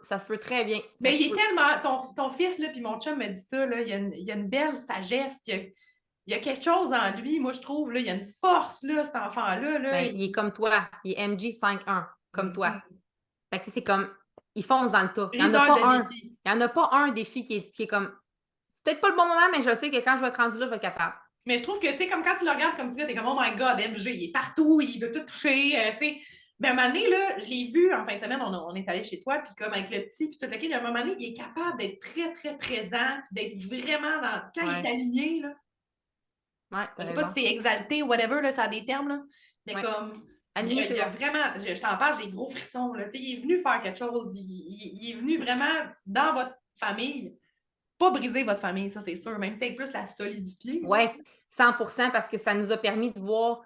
Ça se peut très bien. Ça Mais se il est peut. tellement, ton fils, là, puis mon chum me dit ça, là, il y a une belle sagesse, il y a quelque chose en lui, moi je trouve, là, il y a une force, là, cet enfant-là, là. Ben, il est comme toi. Il est MG 5-1, comme toi. Mhm. Fait que, tu sais, c'est comme, il fonce dans le tas. Il n'y en a Briseur pas de un. défis. Il n'y en a pas un défi qui est comme, c'est peut-être pas le bon moment, mais je sais que quand je vais être rendue là, je vais être capable. Mais je trouve que, tu sais, comme quand tu le regardes comme tu dis, t'es comme, oh my God, MG, il est partout, il veut tout toucher, tu sais. Mais à un moment donné, là, je l'ai vu en fin de semaine, on est allé chez toi, puis comme avec le petit, puis tout le kid, à un moment donné, il est capable d'être très, très présent, puis d'être vraiment dans. Quand il est Ouais, aligné, là, ouais, je t'as sais pas raison. si c'est exalté ou whatever, là, ça a des termes, là, mais Ouais. comme, Aligné, c'est il y a bon. vraiment, je t'en parle, j'ai des gros frissons, là, tu sais, il est venu faire quelque chose, il est venu vraiment dans votre famille, pas briser votre famille, ça c'est sûr, même peut-être plus la solidifier, là. Ouais, 100% parce que ça nous a permis de voir,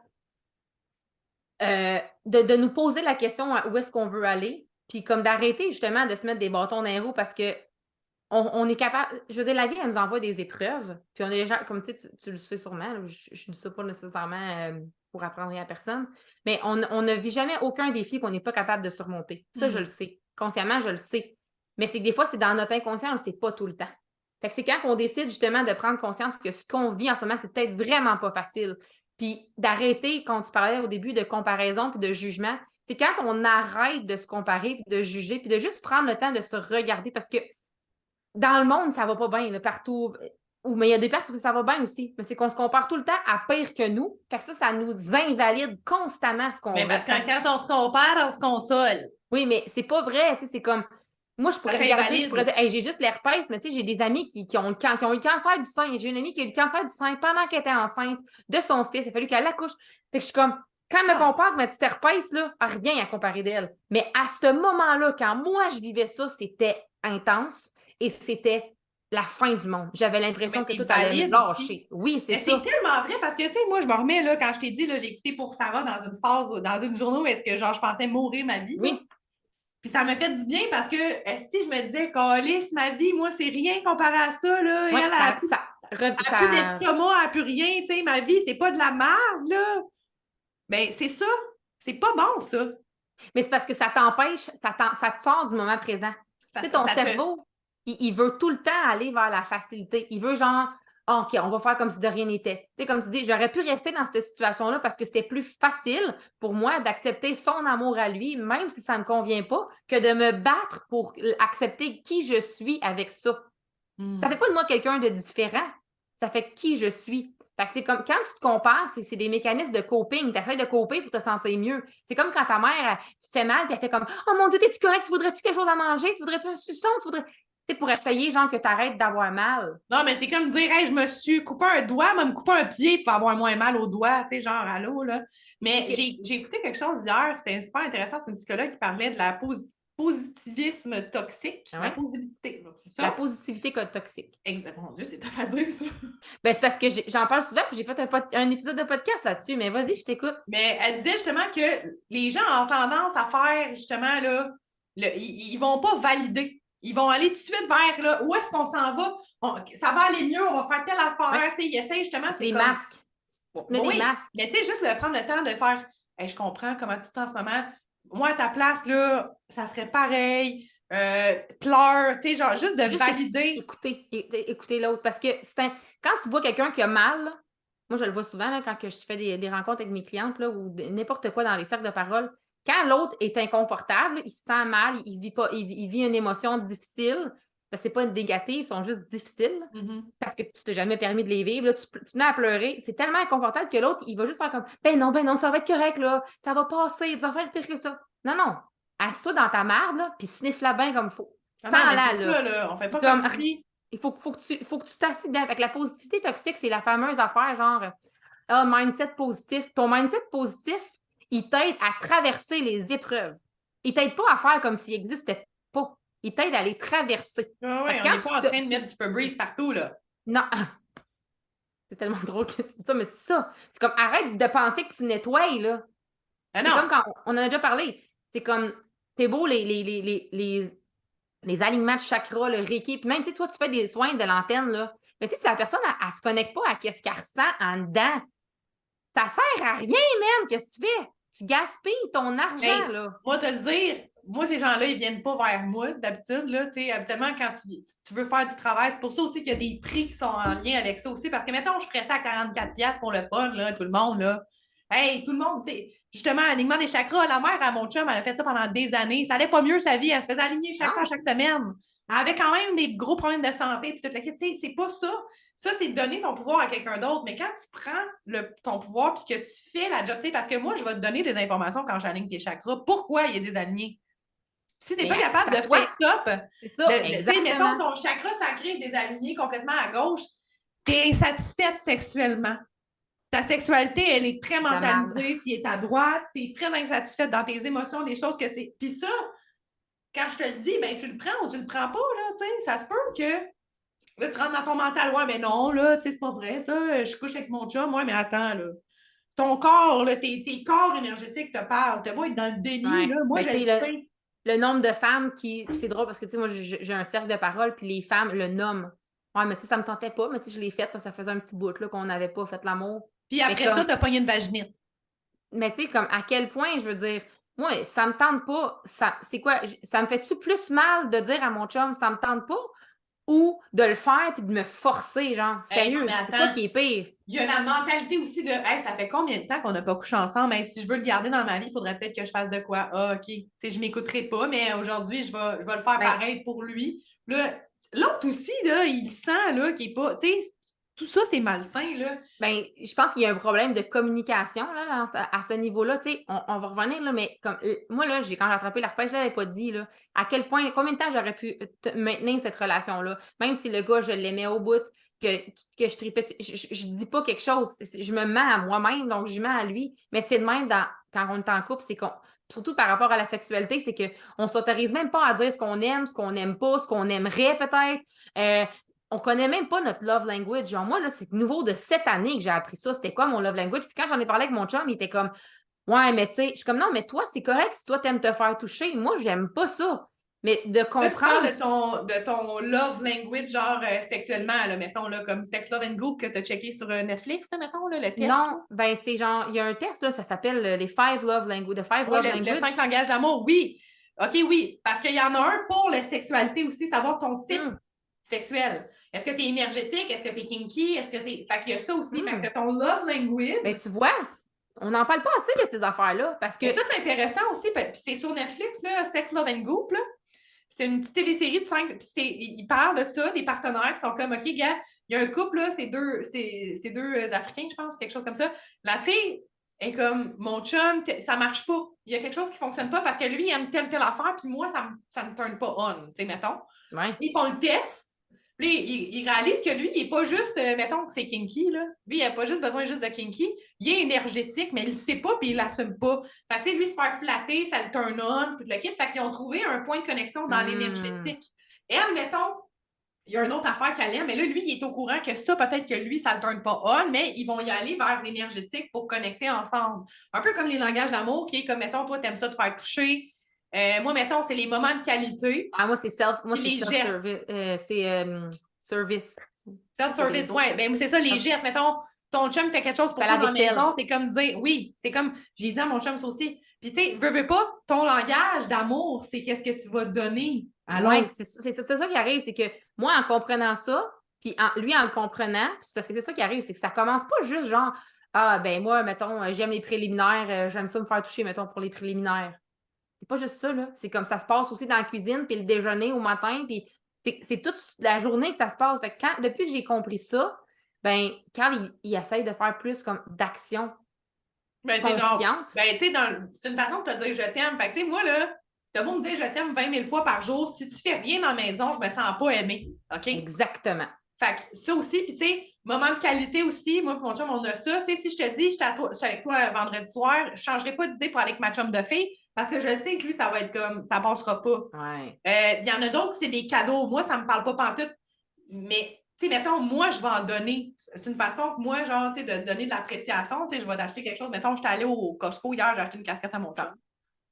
de nous poser la question à où est-ce qu'on veut aller, puis comme d'arrêter justement de se mettre des bâtons dans les roues parce que on est capable. Je veux dire, la vie, elle nous envoie des épreuves, puis on est déjà, comme tu sais, tu le sais sûrement, là, je dis ça pas nécessairement pour apprendre rien à personne, mais on ne vit jamais aucun défi qu'on n'est pas capable de surmonter. Ça, je le sais. Consciemment, je le sais. Mais c'est que des fois, c'est dans notre inconscient, on ne le sait pas tout le temps. Fait que c'est quand on décide justement de prendre conscience que ce qu'on vit en ce moment, c'est peut-être vraiment pas facile. Puis d'arrêter, quand tu parlais au début de comparaison puis de jugement, c'est quand on arrête de se comparer puis de juger puis de juste prendre le temps de se regarder parce que dans le monde, ça va pas bien, là, partout. Mais il y a des places où ça va bien aussi. Mais c'est qu'on se compare tout le temps à pire que nous. Fait que ça nous invalide constamment ce qu'on Mais parce que ressent. quand on se compare, on se console. Oui, mais c'est pas vrai. Tu sais, c'est comme. Moi, je Ça pourrais regarder, je pourrais t'invalide. dire, hey, j'ai juste l'herpès, mais tu sais, j'ai des amis qui ont eu le cancer du sein. J'ai une amie qui a eu le cancer du sein pendant qu'elle était enceinte de son fils. Il a fallu qu'elle accouche. Fait que je suis comme, quand elle me Ah. compare ma petite herpès, là, elle revient à comparer d'elle. Mais à ce moment-là, quand moi, je vivais ça, c'était intense et c'était la fin du monde. J'avais Mais l'impression que c'est tout allait me valide aussi. lâcher. Oui, c'est Mais c'est ça. tellement vrai parce que, tu sais, moi, je me remets, là, quand je t'ai dit, là, j'ai écouté pour Sarah dans une phase, dans une journée où est-ce que, genre, je pensais mourir ma vie, là. Oui. Puis ça m'a fait du bien parce que, si je me disais, Calice, ma vie, moi, c'est rien comparé à ça, là. Oui, Elle a plus ça. d'estomac, elle a plus rien, tu sais. Ma vie, c'est pas de la merde, là. Ben, c'est ça. C'est pas bon, ça. Mais c'est parce que ça t'empêche, ça te sort du moment présent. Ça, Tu sais, ton ça te. cerveau, il veut tout le temps aller vers la facilité. Il veut genre, ah, OK, on va faire comme si de rien n'était. Tu sais, comme tu dis, j'aurais pu rester dans cette situation-là parce que c'était plus facile pour moi d'accepter son amour à lui, même si ça ne me convient pas, que de me battre pour accepter qui je suis avec ça. Ça fait pas de moi quelqu'un de différent. Ça fait qui je suis. Fait que c'est comme quand tu te compares, c'est des mécanismes de coping. Tu essaies de coper pour te sentir mieux. C'est comme quand ta mère, tu te fais mal, puis elle fait comme oh mon Dieu, t'es-tu correct? Tu voudrais-tu quelque chose à manger? Tu voudrais-tu un suçon? Tu voudrais. Tu sais, pour essayer, genre, que tu arrêtes d'avoir mal. Non, mais c'est comme dire, hey, je me suis coupé un doigt, mais me couper un pied pour avoir moins mal au doigt, tu sais, genre, allô, là. Mais OK. j'ai écouté quelque chose hier, c'était super intéressant, c'est une psychologue qui parlait de la positivisme toxique, Ah la ouais? positivité, c'est La ça? positivité toxique. Exact. Mon Dieu, c'est tough à dire, ça. Ben, c'est parce que j'en parle souvent, puis j'ai fait un épisode de podcast là-dessus, mais vas-y, je t'écoute. Mais elle disait justement que les gens ont tendance à faire, justement, là, ils vont pas valider. Ils vont aller tout de suite vers, là, où est-ce qu'on s'en va? Ça va aller mieux, on va faire telle Ouais. affaire, tu sais, ils essayent justement, C'est c'est des comme. masques. Tu te mets des masques. Mais tu sais, juste de prendre le temps de faire hey, je comprends comment tu te sens en ce moment. Moi, à ta place, là, ça serait pareil. Pleure, tu sais, genre juste de Juste valider. écouter l'autre. Parce que quand tu vois quelqu'un qui a mal, là, moi, je le vois souvent là, quand que je fais des rencontres avec mes clientes là, ou n'importe quoi dans les cercles de parole. Quand l'autre est inconfortable, il se sent mal, il vit une émotion difficile, parce que c'est pas négatif, ils sont juste difficiles, parce que tu t'es jamais permis de les vivre. Là, tu te mets à pleurer. C'est tellement inconfortable que l'autre, il va juste faire comme ben non, ça va être correct, là, ça va passer, ça va être pire que ça. Non, non. Assieds-toi dans ta marde, là, puis sniffe-la bien comme il faut. Non, non, mais Sans-la, c'est là. ça, là. On fait pas Comme, comme si. il faut que tu t'assieds dedans. Fait que la positivité toxique, c'est la fameuse affaire, genre, mindset positif. Ton mindset positif, il t'aide à traverser les épreuves. Il t'aide pas à faire comme s'il n'existait pas. Il t'aide à les traverser. Ah Fait ouais, que on quand n'est pas en train de mettre du Febreze partout, là. Non, c'est tellement drôle que tu dis ça, mais c'est ça. C'est comme, arrête de penser que tu nettoies, là. Ah C'est non! comme quand on en a déjà parlé. C'est comme, t'es beau les alignements de chakras, le Reiki, puis même, tu sais, toi, tu fais des soins de l'antenne, là. Mais tu sais, si la personne, elle se connecte pas à ce qu'elle ressent en dedans, ça sert à rien, man! Qu'est-ce que tu fais? Tu gaspilles ton argent, Hey, là. moi, te le dire, moi, ces gens-là, ils viennent pas vers moi, d'habitude, là, tu sais, habituellement, quand si tu veux faire du travail, c'est pour ça aussi qu'il y a des prix qui sont en lien avec ça aussi, parce que, mettons, je ferais ça à 44$ pour le fun, là, tout le monde, là. Hey, tout le monde, tu sais, justement, alignement des chakras, la mère à mon chum, elle a fait ça pendant des années, ça allait pas mieux sa vie, elle se faisait aligner les chakras Non. chaque semaine. Elle avait quand même des gros problèmes de santé, puis toute la tu sais, c'est pas ça. Ça, c'est de donner ton pouvoir à quelqu'un d'autre. Mais quand tu prends ton pouvoir puis que tu fais la job, parce que moi, je vais te donner des informations quand j'aligne tes chakras. Pourquoi il y a des alignés? Si tu n'es pas Mais capable c'est à de toi. face up, C'est ça, tu sais, mettons exactement. ton chakra sacré est désaligné complètement à gauche, tu es insatisfaite sexuellement. Ta sexualité, elle est très Ça mal. mentalisée. Si elle est à droite, tu es très insatisfaite dans tes émotions, des choses que tu. Puis ça, quand je te le dis, ben tu le prends ou tu le prends pas, là, tu sais. Ça se peut que là, tu rentres dans ton mental, ouais, mais non, là, tu sais, c'est pas vrai, ça. Je couche avec mon chum, ouais, mais attends, là. Ton corps, là, tes corps énergétiques te parlent. Tu vas être dans le déni, Ouais. là. Moi, Ben, je tu le sais, sais. le nombre de femmes qui. Puis c'est drôle parce que, tu sais, moi, j'ai un cercle de parole, puis les femmes le nomment. Ouais, mais tu sais, ça me tentait pas, mais tu sais, je l'ai fait parce que ça faisait un petit bout, là, qu'on n'avait pas fait l'amour. Puis Mais après ça, comme, tu as pogné une vaginite. mais tu sais, comme, à quel point, je veux dire, moi, ça me tente pas. C'est quoi? Ça me fait-tu plus mal de dire à mon chum, ça me tente pas? Ou de le faire puis de me forcer, genre, Hey, non, sérieux, mais c'est quoi attends. qui est pire? Il y a la mentalité aussi de hey, ça fait combien de temps qu'on n'a pas couché ensemble? Hey, si je veux le garder dans ma vie, il faudrait peut-être que je fasse de quoi? Ah, OK. Je ne m'écouterai pas, mais aujourd'hui, je vais le faire Ben, pareil pour lui. Là, l'autre aussi, là, il sent là, qu'il n'est pas. Tu sais, tout ça, c'est malsain. Là. Ben, je pense qu'il y a un problème de communication là, à ce niveau-là. Tu sais, on va revenir, là, mais comme moi, là, quand j'ai attrapé l'arpège, je l'avais pas dit là, à quel point, combien de temps j'aurais pu maintenir cette relation-là, même si le gars, je l'aimais au bout, que je tripais, je dis pas quelque chose, je me mens à moi-même, donc je mens à lui, mais c'est de même quand on est en couple, c'est qu'on. Surtout par rapport à la sexualité, c'est qu'on ne s'autorise même pas à dire ce qu'on n'aime pas, ce qu'on aimerait peut-être. On connaît même pas notre love language. Genre, moi, là, c'est nouveau de cette année que j'ai appris ça. C'était quoi mon love language? Puis quand j'en ai parlé avec mon chum, il était comme, ouais, mais tu sais, je suis comme, non, mais toi, c'est correct si toi, t'aimes te faire toucher. Moi, j'aime pas ça. Mais de Là, tu parles comprendre. de ton love language, genre sexuellement, là, mettons, là, comme Sex Love and Goop que tu as checké sur Netflix, là, mettons, là, le test. Là. Non, ben, c'est genre, il y a un test, là, ça s'appelle les Five Love Language, the Five Oui, Love le Language. 5 langages d'amour, oui. OK, oui. Parce qu'il y en a un pour la sexualité aussi, savoir ton type sexuel. Est-ce que tu es énergétique? Est-ce que tu es kinky? Est-ce que tu es. Fait qu'il y a ça aussi. Fait que ton love language. Ben, tu vois, on n'en parle pas assez de ces affaires-là parce que. Mais ça, c'est intéressant aussi. Puis c'est sur Netflix, là, Sex Love and Goop, là. C'est une petite télésérie de 5. Ils parlent de ça, des partenaires qui sont comme, OK, gars, il y a un couple, là, c'est deux Africains, je pense, quelque chose comme ça. La fille est comme, mon chum, ça marche pas. Il y a quelque chose qui ne fonctionne pas parce que lui, il aime telle affaire, puis moi, ça me turn pas on, tu sais, mettons. Ouais. Ils font le test. Puis il réalise que lui, il n'est pas juste, mettons que c'est kinky, là. Lui, il n'a pas juste besoin juste de kinky. Il est énergétique, mais il ne le sait pas, puis il ne l'assume pas. Fait que, tu sais, lui, se faire flatter, ça le turn on, tout le kit. Fait qu'ils ont trouvé un point de connexion dans l'énergétique. Elle, mettons, il y a une autre affaire qu'elle aime, mais là, lui, il est au courant que ça, peut-être que lui, ça ne le turn pas on, mais ils vont y aller vers l'énergétique pour connecter ensemble. Un peu comme les langages d'amour, qui est comme, mettons, toi, tu aimes ça te faire toucher. Moi, mettons, c'est les moments de qualité. Ah, moi, c'est Les gestes. self-service. C'est service. Self-service, oui. Ben, c'est ça, les gestes. Mettons, ton chum fait quelque chose pour Fais toi la dans la vaisselle. maison, c'est comme dire, oui, c'est comme, j'ai dit à mon chum ça aussi. Puis tu sais, veux pas, ton langage d'amour, c'est qu'est-ce que tu vas donner à Oui, l'autre. c'est ça qui arrive, c'est que moi, en comprenant ça, puis lui, en le comprenant, puis c'est parce que c'est ça qui arrive, c'est que ça commence pas juste genre, ah, ben moi, mettons, j'aime les préliminaires, j'aime ça me faire toucher, mettons, pour les préliminaires. C'est pas juste ça, là. C'est comme ça se passe aussi dans la cuisine, puis le déjeuner au matin, puis c'est toute la journée que ça se passe. Fait que depuis que j'ai compris ça, ben, Carl, il essaye de faire plus comme d'action Ben, tu sais, genre, consciente. ben, tu sais, c'est une façon de te dire je t'aime. Fait que, tu sais, moi, là, t'as beau me dire je t'aime 20 000 fois par jour, si tu fais rien dans la maison, je me sens pas aimée. OK? Exactement. Fait que ça aussi, puis tu sais, moment de qualité aussi, moi et mon chum, on a ça. Tu sais, si je te dis, je suis avec toi vendredi soir, je ne changerai pas d'idée pour aller avec ma chum de fille parce que je sais que lui, ça va être comme, ça passera pas. Ouais. Il y en a d'autres, c'est des cadeaux. Moi, ça me parle pas pantoute. Mais, tu sais, mettons, moi, je vais en donner. C'est une façon que moi, genre, tu sais, de donner de l'appréciation. Tu sais, je vais t'acheter quelque chose. Mettons, j'étais allée au Costco hier, j'ai acheté une casquette à mon chum.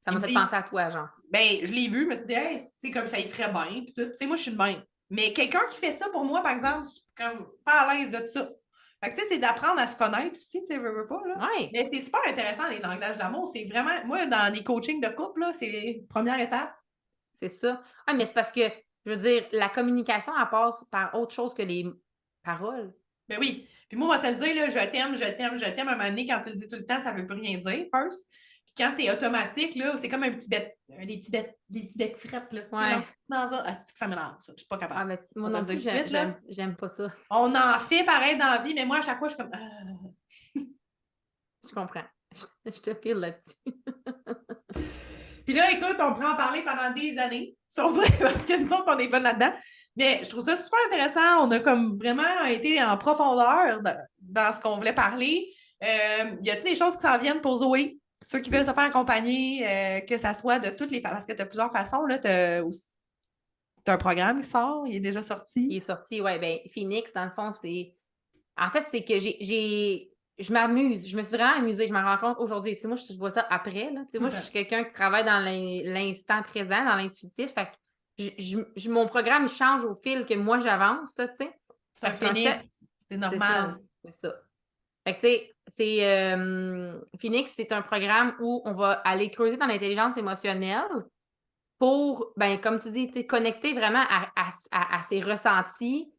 Ça m'a fait penser à toi, genre. Ben, je l'ai vu, je me suis dit, hey, tu sais, comme ça, il ferait bien. Puis tout. Tu sais, moi, je suis de même. Mais quelqu'un qui fait ça pour moi, par exemple, je suis comme pas à l'aise de ça. Fait que, tu sais, c'est d'apprendre à se connaître aussi, tu sais, veux pas, là. Ouais. Mais c'est super intéressant, les langages d'amour. C'est vraiment, moi, dans les coachings de couple, là, c'est les premières étapes. C'est ça. Ah, mais c'est parce que, je veux dire, la communication, elle passe par autre chose que les paroles. Ben oui. Puis moi, on va te le dire, là, je t'aime, je t'aime, je t'aime. À un moment donné, quand tu le dis tout le temps, ça veut plus rien dire, first. Puis quand c'est automatique, là, c'est comme un petit bec, des petits becs frettes, là. Ouais. Non, va. Ah, c'est que ça m'énerve, ça. Je suis pas capable. Ah, mais moi On va non te le plus, dire tout de suite, là. j'aime pas ça. On en fait pareil dans la vie, mais moi, à chaque fois, je suis comme. Je comprends. Je te pile là-dessus. Puis là, écoute, on pourrait en parler pendant des années, parce que nous autres, on est bonnes là-dedans. Mais je trouve ça super intéressant. On a comme vraiment été en profondeur dans ce qu'on voulait parler. Y a-t-il des choses qui s'en viennent pour Zoé? Ceux qui veulent se faire accompagner, que ça soit de toutes les façons, parce que tu as plusieurs façons. Tu as un programme qui sort, il est déjà sorti. Il est sorti, ouais, ben Phoenix, dans le fond, c'est. En fait, c'est que je m'amuse. Je me suis vraiment amusée. Je me rends compte aujourd'hui. Tu sais, moi, je vois ça après. Là. Tu sais, moi, je suis quelqu'un qui travaille dans l'instant présent, dans l'intuitif. Fait que mon programme il change au fil que moi, j'avance, tu sais. Ça Phoenix, c'est normal. C'est ça. Fait que, tu sais, Phoenix, c'est un programme où on va aller creuser dans l'intelligence émotionnelle pour, ben, comme tu dis, connecter vraiment à ses ressentis,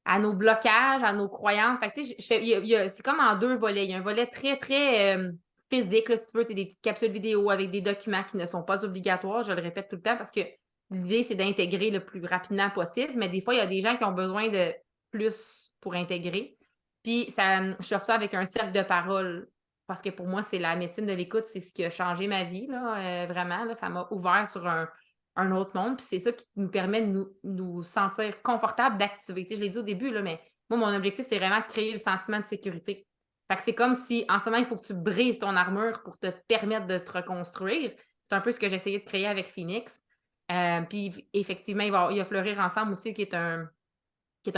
à nos blocages, à nos croyances. Fait que, tu sais, c'est comme en deux volets. Il y a un volet très, très physique, là, si tu veux, des petites capsules vidéo avec des documents qui ne sont pas obligatoires. Je le répète tout le temps parce que l'idée, c'est d'intégrer le plus rapidement possible. Mais des fois, il y a des gens qui ont besoin de plus pour intégrer. Puis, je fais ça avec un cercle de parole. Parce que pour moi, c'est la médecine de l'écoute, c'est ce qui a changé ma vie, là, vraiment. Là, ça m'a ouvert sur un autre monde. Puis c'est ça qui nous permet de nous sentir confortables d'activer. Tu sais, je l'ai dit au début, là, mais moi, mon objectif, c'est vraiment de créer le sentiment de sécurité. Fait que c'est comme si, en ce moment, il faut que tu brises ton armure pour te permettre de te reconstruire. C'est un peu ce que j'ai essayé de créer avec Phoenix. Puis effectivement, il va fleurir ensemble aussi, qui est un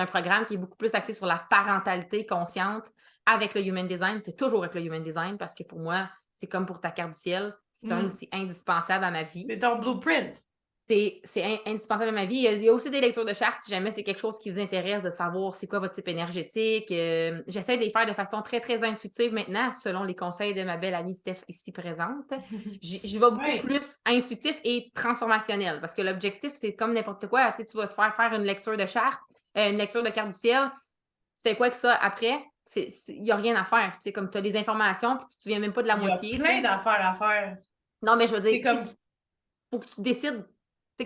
programme qui est beaucoup plus axé sur la parentalité consciente avec le Human Design. C'est toujours avec le Human Design parce que pour moi, c'est comme pour ta carte du ciel. C'est un outil indispensable à ma vie. C'est ton blueprint. C'est indispensable à ma vie. Il y a aussi des lectures de chartes si jamais c'est quelque chose qui vous intéresse de savoir c'est quoi votre type énergétique. J'essaie de les faire de façon très, très intuitive maintenant, selon les conseils de ma belle amie Steph ici présente. J'y vais beaucoup plus intuitif et transformationnel parce que l'objectif, c'est comme n'importe quoi. Tu vas te faire une lecture de charte, une lecture de carte du ciel. Tu fais quoi que ça après? Il n'y a rien à faire. Comme tu as des informations puis tu ne te souviens même pas de la moitié. Il y a plein d'affaires à faire. Non, mais je veux dire, comme... faut que tu décides.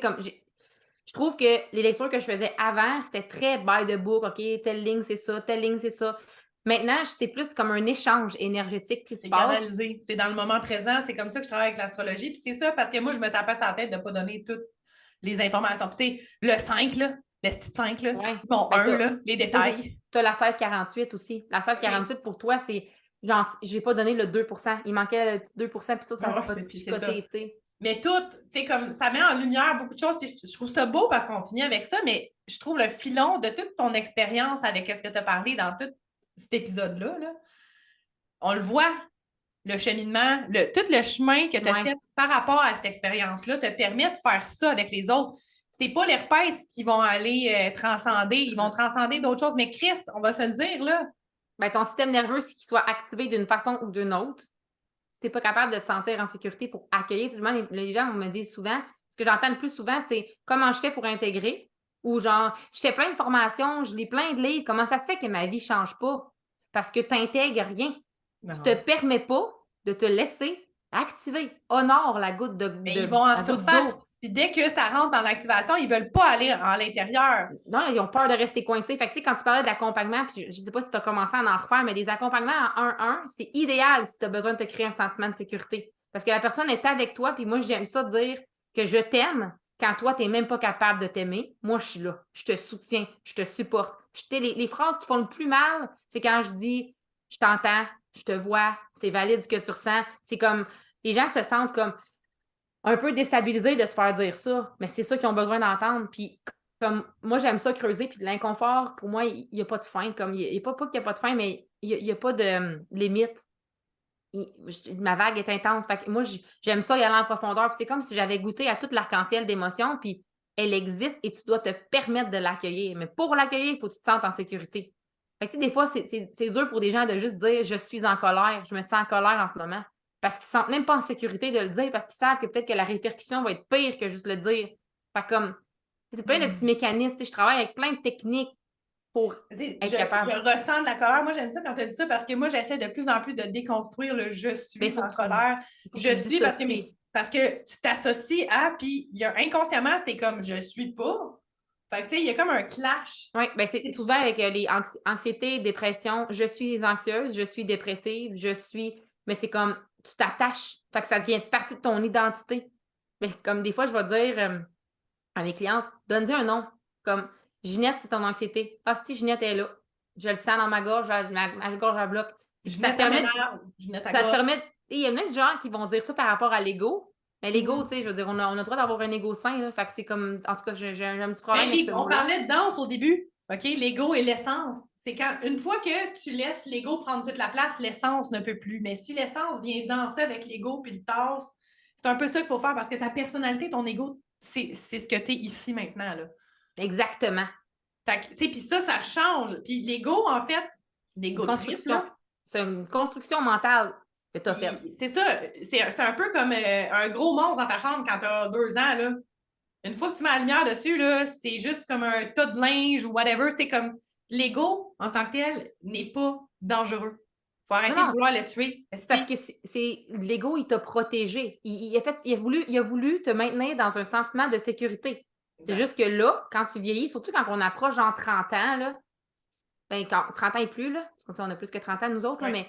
Comme je trouve que les lectures que je faisais avant, c'était très by the book. OK, telle ligne, c'est ça, telle ligne, c'est ça. Maintenant, c'est plus comme un échange énergétique qui se passe. C'est canalisé. C'est dans le moment présent. C'est comme ça que je travaille avec l'astrologie. Puis c'est ça, parce que moi, je me tapais sur la tête de ne pas donner toutes les informations. Puis le 5, là, le petit 5, là, bon, 1, là, les détails. Tu as la 1648 aussi. La 1648, pour toi, c'est genre, j'ai pas donné le 2 il manquait le petit 2 puis ça va pas picoter, tu sais. Mais tout, tu sais, comme ça met en lumière beaucoup de choses, puis je trouve ça beau parce qu'on finit avec ça, mais je trouve le filon de toute ton expérience avec ce que tu as parlé dans tout cet épisode-là, là, on le voit, le cheminement, tout le chemin que tu as fait par rapport à cette expérience-là te permet de faire ça avec les autres. C'est pas l'herpès qui vont aller transcender, ils vont transcender d'autres choses. Mais Chris, on va se le dire, là, Ben, ton système nerveux, c'est qu'il soit activé d'une façon ou d'une autre. Si tu n'es pas capable de te sentir en sécurité pour accueillir, les gens me disent souvent, ce que j'entends le plus souvent, c'est comment je fais pour intégrer ou genre, je fais plein de formations, je lis plein de livres, comment ça se fait que ma vie ne change pas? Parce que tu n'intègres rien. Tu ne Non. te permets pas de te laisser activer. Honore la goutte Mais ils vont en la goutte surface. d'eau. Puis dès que ça rentre en activation, ils veulent pas aller à l'intérieur. Non, ils ont peur de rester coincés. Fait que, tu sais, quand tu parlais d'accompagnement, puis je ne sais pas si tu as commencé à en refaire, mais des accompagnements en 1-1, c'est idéal si tu as besoin de te créer un sentiment de sécurité. Parce que la personne est avec toi, puis moi, j'aime ça dire que je t'aime quand toi, tu n'es même pas capable de t'aimer. Moi, je suis là. Je te soutiens. Je te supporte. Les phrases qui font le plus mal, c'est quand je dis je t'entends, je te vois, c'est valide ce que tu ressens. C'est comme les gens se sentent comme un peu déstabilisés de se faire dire ça, mais c'est ça qu'ils ont besoin d'entendre. Puis comme moi, j'aime ça creuser, puis l'inconfort, pour moi, il n'y a pas de fin. Comme il y a pas qu'il n'y a pas de fin, mais il n'y a pas de limite. Ma vague est intense. Fait que moi, j'aime ça y aller en profondeur. Puis c'est comme si j'avais goûté à toute l'arc-en-ciel d'émotions, puis elle existe et tu dois te permettre de l'accueillir. Mais pour l'accueillir, il faut que tu te sentes en sécurité. Fait que, tu sais, des fois, c'est dur pour des gens de juste dire je suis en colère, je me sens en colère en ce moment. Parce qu'ils ne se sentent même pas en sécurité de le dire, parce qu'ils savent que peut-être que la répercussion va être pire que juste le dire. Fait que comme c'est plein de petits mécanismes. Tu sais, je travaille avec plein de techniques pour être capable. Je ressens de la colère. Moi, j'aime ça quand tu as dit ça parce que moi, j'essaie de plus en plus de déconstruire le je Mais suis en colère. Je suis parce que tu t'associes à, puis inconsciemment, tu es comme je suis pas. Fait que tu sais, il y a comme un clash. Oui, ben c'est souvent avec les anxiété, dépression. Je suis anxieuse, je suis dépressive, mais c'est comme tu t'attaches. Fait que ça devient partie de ton identité. Mais comme des fois, je vais dire à mes clientes, donne-y un nom. Comme Ginette, c'est ton anxiété. Ah, si Ginette est là. Je le sens dans ma gorge, ma gorge à bloc. Ça te permet. Ça te permet. Il y en a des gens qui vont dire ça par rapport à l'ego. Mais l'ego, tu sais, je veux dire, on a le droit d'avoir un ego sain. Là, fait que c'est comme. En tout cas, j'ai un petit problème avec ce on mot-là. parlait de danse au début. OK? L'ego et l'essence. C'est quand, une fois que tu laisses l'ego prendre toute la place, l'essence ne peut plus. Mais si l'essence vient danser avec l'ego puis le tasse, c'est un peu ça qu'il faut faire parce que ta personnalité, ton ego, c'est ce que tu es ici maintenant. Là. Exactement. Puis ça change. Puis l'ego, en fait, l'ego construction. C'est une construction mentale que tu as faite. C'est ça. C'est un peu comme un gros monstre dans ta chambre quand tu as 2 ans. Là. Une fois que tu mets la lumière dessus, là, c'est juste comme un tas de linge ou whatever. Tu sais, comme l'ego, en tant que tel, n'est pas dangereux. Il faut arrêter de vouloir le tuer. Parce que l'ego, il t'a protégé. Il a voulu te maintenir dans un sentiment de sécurité. C'est juste que là, quand tu vieillis, surtout quand on approche dans 30 ans, là, ben, 30 ans et plus, là, parce qu'on a plus que 30 ans, nous autres, là, mais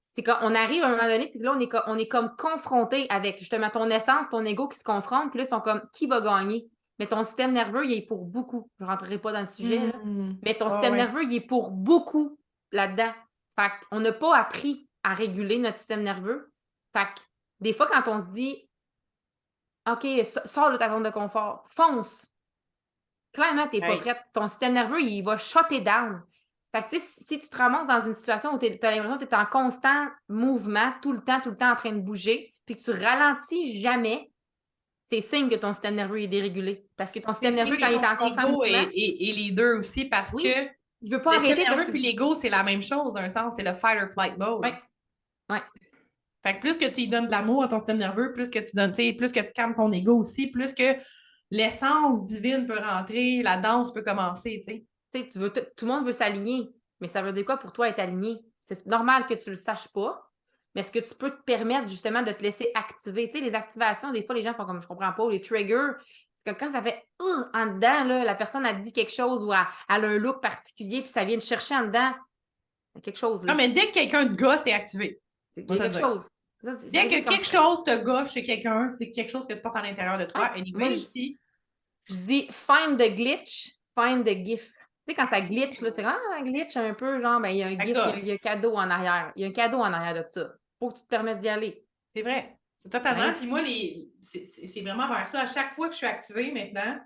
c'est qu'on arrive à un moment donné, puis là, on est comme confronté avec justement ton essence, ton ego qui se confrontent, puis là, ils sont comme qui va gagner? Mais ton système nerveux, il est pour beaucoup. Je ne rentrerai pas dans le sujet, là, mais ton système nerveux, il est pour beaucoup là-dedans. Fait qu'on n'a pas appris à réguler notre système nerveux. Fait que des fois, quand on se dit OK, sors de ta zone de confort, fonce. Clairement, tu n'es pas prête. Ton système nerveux, il va shutter down. Fait que, tu sais, si tu te ramasses dans une situation où tu as l'impression que tu es en constant mouvement, tout le temps en train de bouger, puis que tu ralentis jamais, c'est signe que ton système nerveux est dérégulé. Parce que ton système nerveux, quand il est en constant mouvement... Et les deux aussi, parce que il veut pas arrêter. Le système nerveux puis l'ego, c'est la même chose, d'un sens. C'est le fight or flight mode. Oui. Fait que plus que tu lui donnes de l'amour à ton système nerveux, plus que tu calmes ton ego aussi, plus que l'essence divine peut rentrer, la danse peut commencer, tu sais. Tu sais, tout le monde veut s'aligner, mais ça veut dire quoi pour toi être aligné? C'est normal que tu le saches pas, mais est-ce que tu peux te permettre justement de te laisser activer? Tu sais, les activations, des fois, les gens font comme je comprends pas, les triggers, c'est comme quand ça fait en dedans, là, la personne a dit quelque chose ou elle a un look particulier, puis ça vient te chercher en dedans. Il y a quelque chose. Là. Non, mais dès que quelqu'un te gosse, c'est activé. Il y a quelque chose. Dès que quelque chose te gosse chez quelqu'un, c'est quelque chose que tu portes à l'intérieur de toi. Moi, je dis find the glitch, find the gift. Tu sais, quand t'as glitch, là, tu sais, un glitch un peu, genre, ben, il y a un gift, il y a un cadeau en arrière. Il y a un cadeau en arrière de ça. Faut que tu te permettes d'y aller. C'est vrai. C'est totalement. Puis moi, c'est vraiment vers ça. À chaque fois que je suis activée maintenant,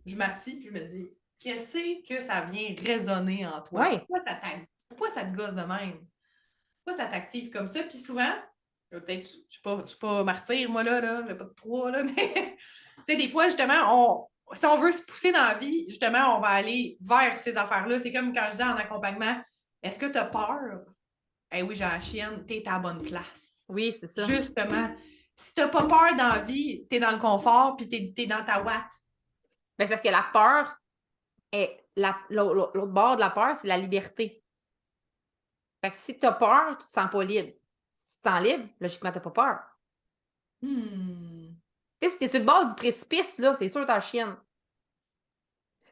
je m'assis et je me dis, qu'est-ce que ça vient résonner en toi? Pourquoi ça te gosse de même? Pourquoi ça t'active comme ça? Puis souvent, peut-être, je ne suis pas martyr, moi, là, j'ai pas de 3, là, mais tu sais, des fois, justement, si on veut se pousser dans la vie, justement, on va aller vers ces affaires-là. C'est comme quand je dis en accompagnement, Est-ce que tu as peur? Eh oui, j'ai la chienne, t'es à la bonne place. Oui, c'est ça. Justement. Si t'as pas peur dans la vie, t'es dans le confort, puis t'es dans ta ouate. Ben, c'est parce que la peur, l'autre bord de la peur, c'est la liberté. Fait que si tu as peur, tu te sens pas libre. Si tu te sens libre, logiquement, tu pas peur. Tu sais, si tu es sur le bord du précipice, là, c'est sûr que tu as la chienne.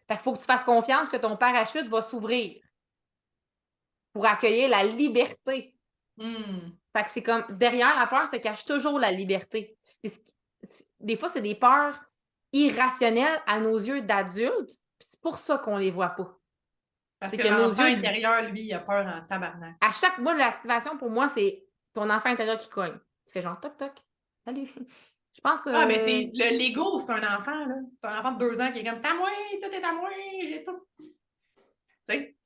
Fait qu'il faut que tu fasses confiance que ton parachute va s'ouvrir pour accueillir la liberté. Fait que c'est comme, derrière la peur se cache toujours la liberté. Puis des fois, c'est des peurs irrationnelles à nos yeux d'adultes, puis c'est pour ça qu'on les voit pas. Parce C'est que que nos l'enfant yeux, intérieur, lui, il a peur en tabarnak. à chaque mois de l'activation, pour moi, c'est ton enfant intérieur qui cogne. Tu fais genre toc toc. Salut. Je pense que. Ah, mais c'est le Lego, c'est un enfant, là. C'est un enfant de 2 ans qui est comme c'est à moi, tout est à moi, j'ai tout. Tu sais?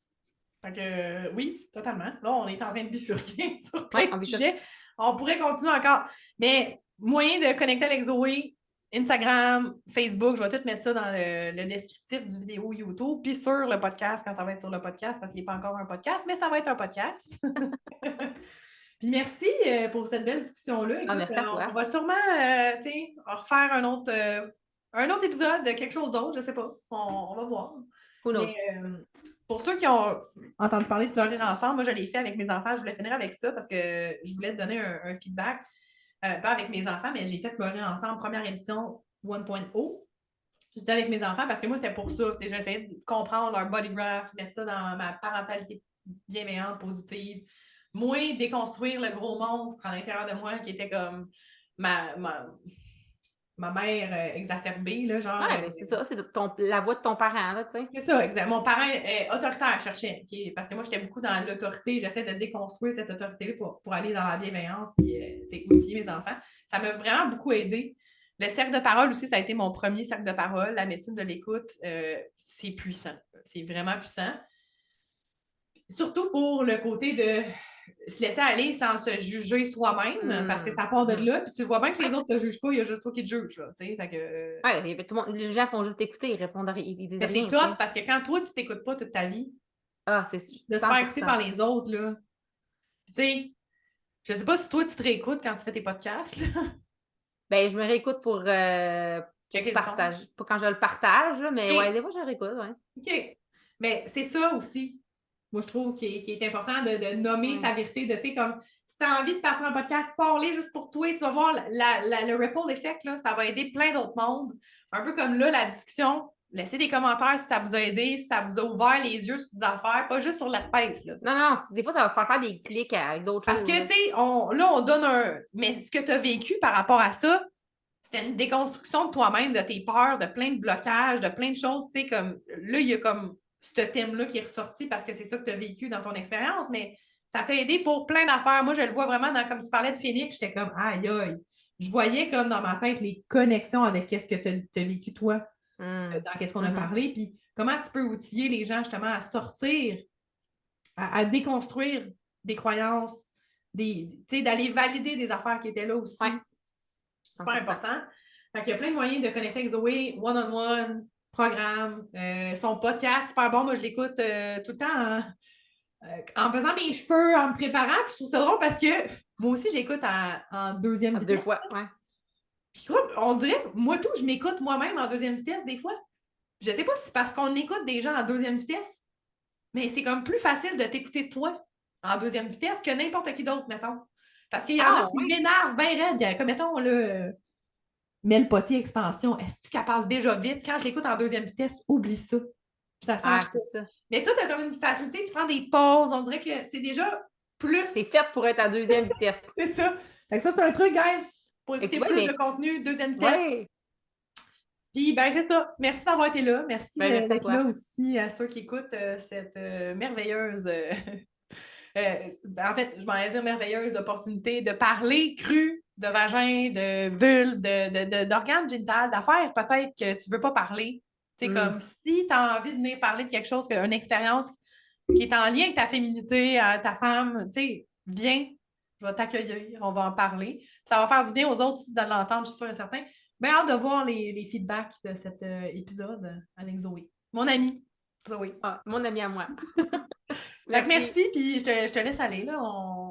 Fait que oui, totalement. Là, on est en train de bifurquer sur plein de sujets. On pourrait continuer encore. Mais moyen de connecter avec Zoé, Instagram, Facebook, je vais tout mettre ça dans le descriptif du vidéo YouTube, puis sur le podcast, quand ça va être sur le podcast, parce qu'il n'est pas encore un podcast, mais ça va être un podcast. Puis merci pour cette belle discussion-là. Écoute, merci à toi. on va sûrement refaire un autre épisode de quelque chose d'autre, je sais pas. On va voir. Who knows? Mais pour ceux qui ont entendu parler de pleurer ensemble, moi je l'ai fait avec mes enfants. Je voulais finir avec ça parce que je voulais te donner un feedback. Pas avec mes enfants, mais j'ai fait pleurer ensemble, première édition 1.0. Je disais avec mes enfants parce que moi, c'était pour ça. J'essayais de comprendre leur body graph, mettre ça dans ma parentalité bienveillante, positive. Moi, déconstruire le gros monstre à l'intérieur de moi qui était comme ma mère exacerbée, là, genre. Ouais, mais c'est ça, c'est la voix de ton parent, là, tu sais. C'est ça, exact. Mon parent est autoritaire, cherchait, parce que moi, j'étais beaucoup dans l'autorité. J'essaie de déconstruire cette autorité pour aller dans la bienveillance, puis outiller mes enfants. Ça m'a vraiment beaucoup aidé. Le cercle de parole aussi, ça a été mon premier cercle de parole. La médecine de l'écoute, c'est puissant. C'est vraiment puissant. Surtout pour le côté de se laisser aller sans se juger soi-même, parce que ça part de là. Puis tu vois bien que les autres ne te jugent pas, il y a juste toi qui te juges. Là, fait que, ouais, tout le monde, les gens font juste écouter, ils répondent, ils disent mais rien. c'est tough parce que quand toi, tu t'écoutes pas toute ta vie, c'est de se faire écouter par les autres, là. Tu sais, je sais pas si toi, tu te réécoutes quand tu fais tes podcasts, là. Ben, je me réécoute pour partage. pas quand je le partage, là, mais okay. ouais, des fois, je le réécoute, ouais. OK. Mais c'est ça aussi, moi, je trouve, qui est important de nommer sa vérité, de, tu sais, comme, si tu as envie de partir un podcast, parler juste pour toi, tu vas voir le ripple effect, là, ça va aider plein d'autres mondes. Un peu comme là, la discussion. Laissez des commentaires si ça vous a aidé, si ça vous a ouvert les yeux sur des affaires, pas juste sur l'herpès, là. Non, des fois, ça va faire des clics avec d'autres choses. Parce que, tu sais, on donne un... Mais ce que tu as vécu par rapport à ça, c'était une déconstruction de toi-même, de tes peurs, de plein de blocages, de plein de choses, tu sais, comme... Là, il y a comme ce thème-là qui est ressorti parce que c'est ça que tu as vécu dans ton expérience, mais ça t'a aidé pour plein d'affaires. Moi, je le vois vraiment dans... Comme tu parlais de Phoenix, j'étais comme, aïe, aïe. Je voyais comme dans ma tête les connexions avec qu'est-ce que tu as vécu, toi, dans qu'est-ce qu'on a parlé, puis comment tu peux outiller les gens, justement, à sortir, à déconstruire des croyances, d'aller valider des affaires qui étaient là aussi. Ouais. Super important. Fait qu'il y a plein de moyens de connecter avec Zoé, one-on-one, programme, son podcast, super bon. Moi, je l'écoute tout le temps en faisant mes cheveux, en me préparant. Puis je trouve ça drôle parce que moi aussi, j'écoute en deuxième vitesse. 2 fois, ouais. Puis on dirait, moi tout, je m'écoute moi-même en deuxième vitesse des fois. Je sais pas si c'est parce qu'on écoute des gens en deuxième vitesse, mais c'est comme plus facile de t'écouter toi en deuxième vitesse que n'importe qui d'autre, mettons. Parce qu'il y en a qui m'énervent bien raide. Comme, mettons, là, Mel Potier Expansion. Est-ce qu'elle parle déjà vite? Quand je l'écoute en deuxième vitesse, oublie ça. Ça change pas. Ça. Mais toi, tu as comme une facilité, tu prends des pauses. On dirait que c'est déjà plus... C'est fait pour être à deuxième vitesse. C'est ça. Fait que ça, c'est un truc, guys, pour écouter plus de contenu, deuxième vitesse. Ouais. Puis, ben, c'est ça. Merci d'avoir été là. Merci d'être là aussi à ceux qui écoutent cette merveilleuse... en fait, je m'en vais dire merveilleuse opportunité de parler cru de vagin, de vulve, d'organes génitales, d'affaires peut-être que tu ne veux pas parler. C'est comme si tu as envie de venir parler de quelque chose, une expérience qui est en lien avec ta féminité, ta femme, tu sais, viens, je vais t'accueillir, on va en parler. Ça va faire du bien aux autres aussi de l'entendre, je suis sûre et certain. Bien hâte de voir les feedbacks de cet épisode avec Zoé. Mon amie, Zoé. Mon amie à moi. Fait que merci, puis je te laisse aller, là.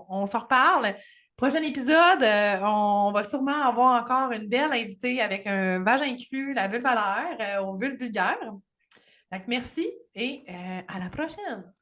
On s'en reparle. Prochain épisode, on va sûrement avoir encore une belle invitée avec un vagin cru, la vulve à l'air, aux vulves vulgaires. Fait que merci et à la prochaine!